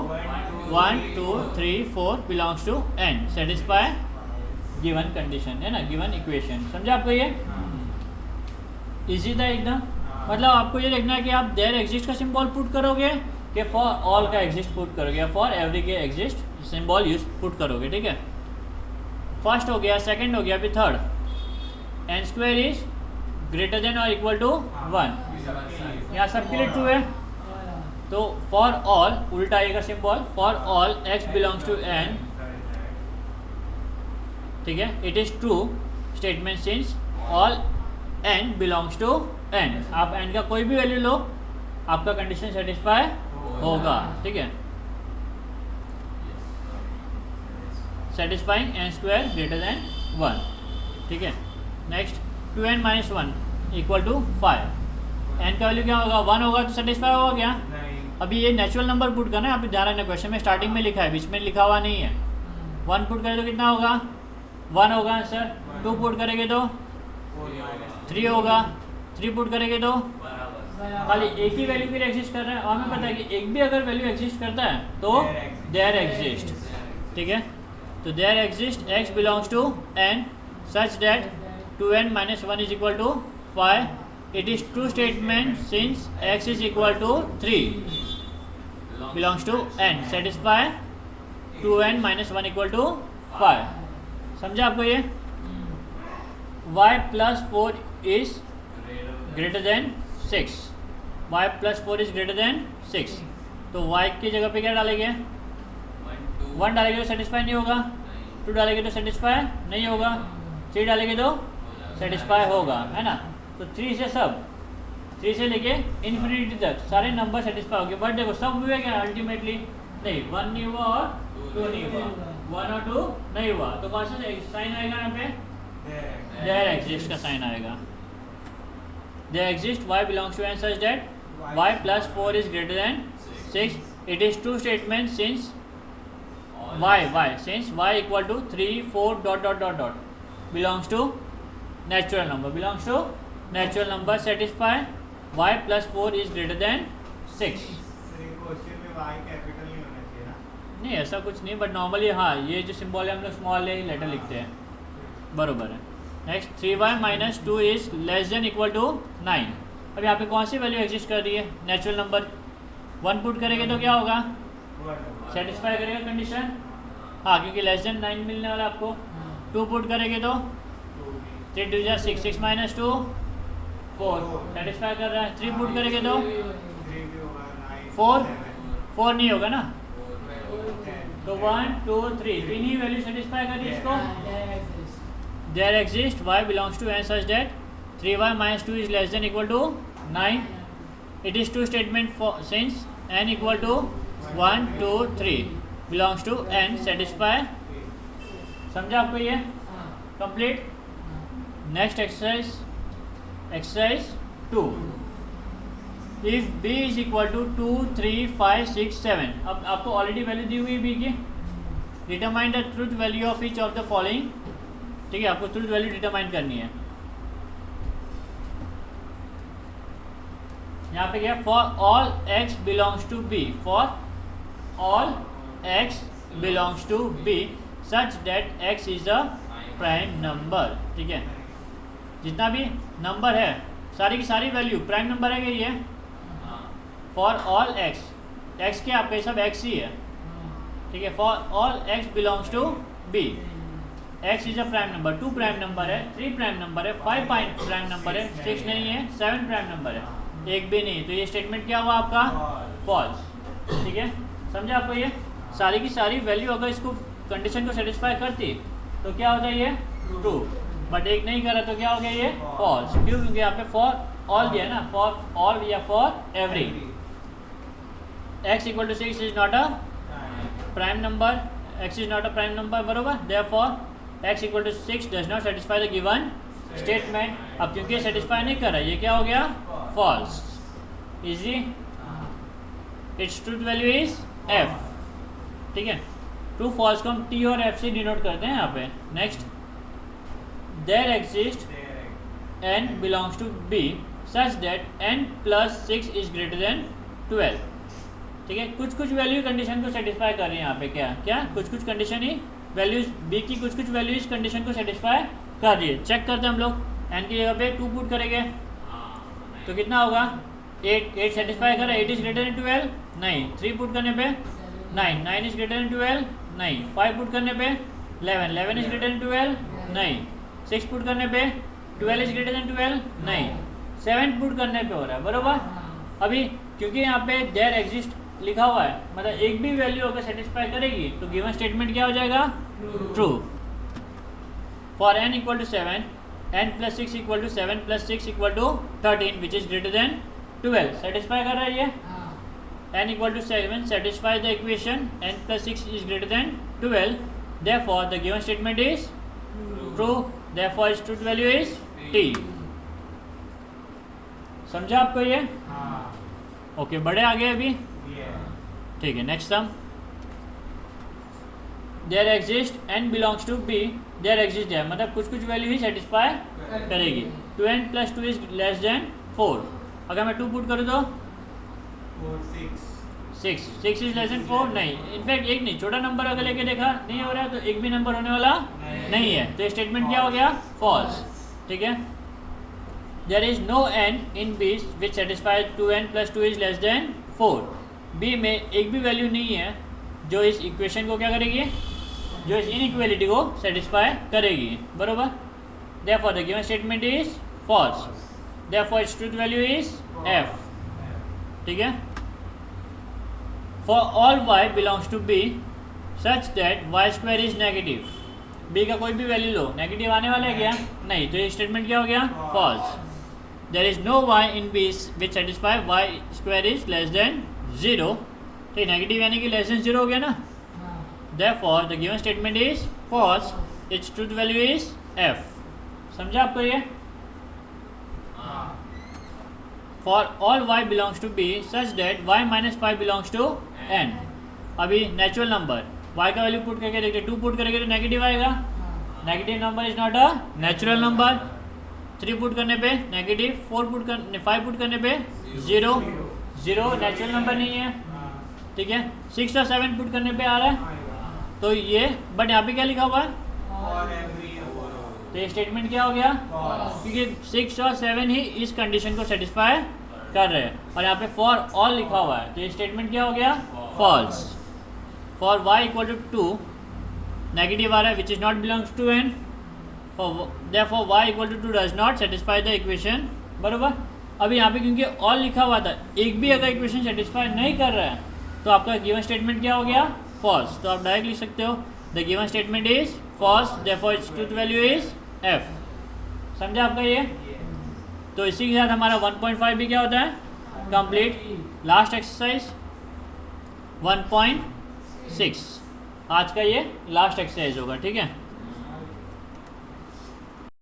1 2 3 4 belongs to n, satisfy given condition, है ना, गिवन इक्वेशन। समझा आपको ये? इजी था एकदम। मतलब आपको ये देखना है कि आप देयर एग्जिस्ट का सिंबल पुट करोगे कि फॉर ऑल का एग्जिस्ट पुट करोगे, या फॉर एवरी के एग्जिस्ट सिंबल यूज पुट करोगे, ठीक है। फर्स्ट हो गया, सेकंड हो गया, अभी third, n² is greater than और इक्वल टू 1। यहाँ सबके लिए ट्रू है, तो फॉर ऑल उल्टा आएगा symbol, for all x belongs to n, ठीक है। It is true statement since all n belongs to n। आप n का कोई भी वैल्यू लो, आपका कंडीशन सेटिस्फाई होगा, ठीक है। सेटिस्फाइंग n² ग्रेटर देन 1, ठीक है। Next 2n minus 1 equal to 5। n का वैल्यू क्या होगा? 1 होगा तो सेटिस्फाई होगा क्या? अभी ये नेचुरल नंबर पुट करना है, अभी ध्यान रखना, क्वेश्चन में स्टार्टिंग में लिखा है, बीच में लिखा हुआ नहीं है। 1 पुट करें तो कितना होगा? 1 होगा आंसर। 2 पुट करेंगे तो 3 होगा। 3 पुट करेंगे तो खाली एक ही वैल्यू के लिए एग्जिस्ट कर रहा है, और हमें पता है कि एक भी अगर वैल्यू एग्जिस्ट करता है तो देयर एग्जिस्ट, ठीक है। तो there exist x belongs to n such that 2n minus 1 is equal to 5। It is true statement since x is equal to 3 belongs to n, satisfy 2n minus 1 equal to 5। समझा आपको ये? y plus 4 is greater than 6, y plus 4 is greater than 6, तो y की जगह पे क्या डालेंगे? 1 डालेंगे तो सेटिस्फाई नहीं होगा, 2 डालेंगे तो सेटिस्फाई नहीं होगा, 3 डालेंगे तो सेटिस्फाई होगा, है ना। तो 3 से सब, 3 से लेके इन्फिनिटी तक सारे नंबर सेटिस्फाई हो गए, बट देखो सब हुए क्या अल्टीमेटली? नहीं, 1 नहीं हुआ और 2 नहीं हुआ, 1 और 2 नहीं हुआ, तो कौन सा साइन आएगा यहाँ पे? देयर एग्जिस्ट का साइन आएगा। There exist y belongs to n such that y plus 4 is greater than 6। It is true statement since since y equal to 3 4 dot dot dot dot belongs to natural number, satisfy y plus 4 is greater than 6। Question में y capital नहीं होना चाहिए ना? नहीं, ऐसा कुछ नहीं, but normally हाँ, ये जो सिंबल है हम लोग स्मॉल है लेटर लिखते हैं, बरोबर है। Next 3y minus 2 is less than equal to 9। अब यहाँ पे कौन सी वैल्यू एग्जिस्ट कर रही है? Natural number. 1 पुट करेंगे तो क्या होगा? सेटिस्फाई करेगा कंडीशन, हाँ, क्योंकि लेस देन 9 मिलने वाला आपको। 2 पुट करेंगे तो 3 2 जा 6, 6 माइनस 2 4, सेटिस्फाई कर रहा है। 3 पुट करेंगे तो 4 नहीं होगा ना, तो 1 2 3 तीन ही वैल्यू सेटिस्फाई कर रही है इसको। There exist y belongs to n such that 3y minus 2 is less than equal to 9। It is true statement since n equal to 1 2 3 belongs to n, satisfy. समझा आपको ये? Complete. Next exercise 2। If b is equal to 2 3 5 6 7। अब आपको already value दी हुई है b की। Determine the truth value of each of the following, ठीक है, आपको ट्रूथ वैल्यू डिटरमाइन करनी है। यहाँ पे क्या? For all x belongs to b, for all x belongs to B such that x is a prime number. ठीक है, जितना भी नंबर है सारी की सारी वैल्यू प्राइम नंबर है क्या ये? फॉर ऑल एक्स, एक्स के आपका सब एक्स ही है। ठीक है, for all x belongs to B, x is a prime number, 2 prime number है, 3 प्राइम नंबर है, 5 प्राइम नंबर है, 6 नहीं है, 7 प्राइम नंबर है, एक भी नहीं। तो ये स्टेटमेंट क्या हुआ आपका? फॉल्स। ठीक है, समझा आपको? ये सारी की सारी वैल्यू अगर इसको कंडीशन को सेटिस्फाई करती तो क्या होता है? ये ट्रू, बट एक नहीं करा तो क्या हो गया? ये फॉल्स। क्यों? क्योंकि यहाँ पे फॉर ऑल दिया है ना, फॉर ऑल या for every. X equal to 6 is not a prime number, x is not a prime number, बरोबर। Therefore x equal to 6 does not satisfy the given statement. अब क्योंकि सेटिस्फाई नहीं कर रहा, ये क्या हो गया? False. Easy, its truth value is F. ठीक है, ट्रू फॉल्स को हम टी और एफ से डिनोट करते हैं यहाँ पे। Next, there exist n belongs to b such that n plus 6 is greater than 12। ठीक है, कुछ कुछ वैल्यू कंडीशन को सेटिस्फाई कर रही है यहाँ पे। क्या क्या? कुछ कुछ कंडीशन ही वैल्यूज b की कुछ कुछ वैल्यू इस कंडीशन को सेटिस्फाई कर रही है। चेक करते हैं हम लोग। n की जगह पे 2 पुट करेंगे तो कितना होगा? 8 सेटिस्फाई कर रहा है। 8 इज ग्रेटर देन 12 नहीं। 3 पुट करने पे 9 इज ग्रेटर देन 12 नहीं। 5 पुट करने पे 11 इज ग्रेटर देन 12 नहीं। 6 पुट करने पे 12 इज ग्रेटर देन 12 नहीं। 7 पुट करने पे हो रहा है, बरोबर। अभी क्योंकि यहाँ पे देयर एग्जिस्ट लिखा हुआ है, मतलब एक भी वैल्यू अगर सेटिस्फाई करेगी तो गिवन स्टेटमेंट क्या हो जाएगा? True. For n equal to 7, n plus 6 equal to 7 plus 6 equal to 13 which is greater than 12। Satisfy कर रहा है ये। n equal to 7 satisfy the equation n plus 6 is greater than 12, therefore the given statement is true, therefore its truth value is t। समझा आपको ये? Okay, बड़े आगे अभी। ठीक है, next sum. There exist n belongs to b, there exist है मतलब कुछ कुछ वैल्यू ही सेटिस्फाई करेगी। 2n plus 2 is less than 4। अगर मैं 2 पुट करूँ तो 6 इज लेस देन 4 नहीं। इनफैक्ट एक नहीं, छोटा नंबर अगर लेके देखा नहीं हो रहा है तो एक भी नंबर होने वाला नहीं है। तो स्टेटमेंट क्या हो गया? फॉल्स। ठीक है, there is no n in b which satisfy 2n plus 2 is less than 4। b में एक भी वैल्यू नहीं है जो इस इक्वेशन को क्या करेगी? जो इस इनइक्वालिटी को सेटिस्फाई करेगी, बरोबर। Therefore the given statement is false, therefore its truth value is f। ठीक है, for all y belongs to b such that y square is negative. b का कोई भी वैल्यू लो, नेगेटिव आने वाला है क्या? नहीं। तो ये स्टेटमेंट क्या हो गया? False. There is no y in b which satisfy y square is less than 0। ठीक, नेगेटिव यानी कि लेस देन 0 हो गया ना। Therefore the given statement is false, its truth value is f। समझा आपको ये? For all y belongs to b such that y minus 5 belongs to n। अभी नेचुरल नंबर y का वैल्यू पुट करके देखते, 2 पुट करेंगे तो नेगेटिव आएगा। Negative number is not a natural number. 3 put करने पे नेगेटिव, 5 पुट करने पे 0 नेचुरल नंबर नहीं है। ठीक है, 6 और 7 पुट करने पे आ रहा है तो ये, बट यहाँ पे क्या लिखा हुआ है? तो ये स्टेटमेंट क्या हो गया? क्योंकि 6 और 7 ही इस कंडीशन को सेटिस्फाई कर रहे हैं और यहाँ पे फॉर ऑल लिखा हुआ है तो ये स्टेटमेंट क्या हो गया? False. For y equal to 2 negative आ रहा है which is not belongs to n, therefore y equal to 2 does not satisfy the equation, बरोबर। अभी यहाँ पे क्योंकि ऑल लिखा हुआ था, एक भी अगर इक्वेशन सेटिस्फाई नहीं कर रहा है तो आपका गिवन स्टेटमेंट क्या हो गया? फॉल्स। तो आप डायरेक्ट लिख सकते हो the given statement is false, therefore its truth value is f। समझा आपका ये? तो इसी के साथ हमारा 1.5 भी क्या होता है? कंप्लीट। लास्ट एक्सरसाइज 1.6 आज का ये लास्ट एक्सरसाइज होगा। ठीक है।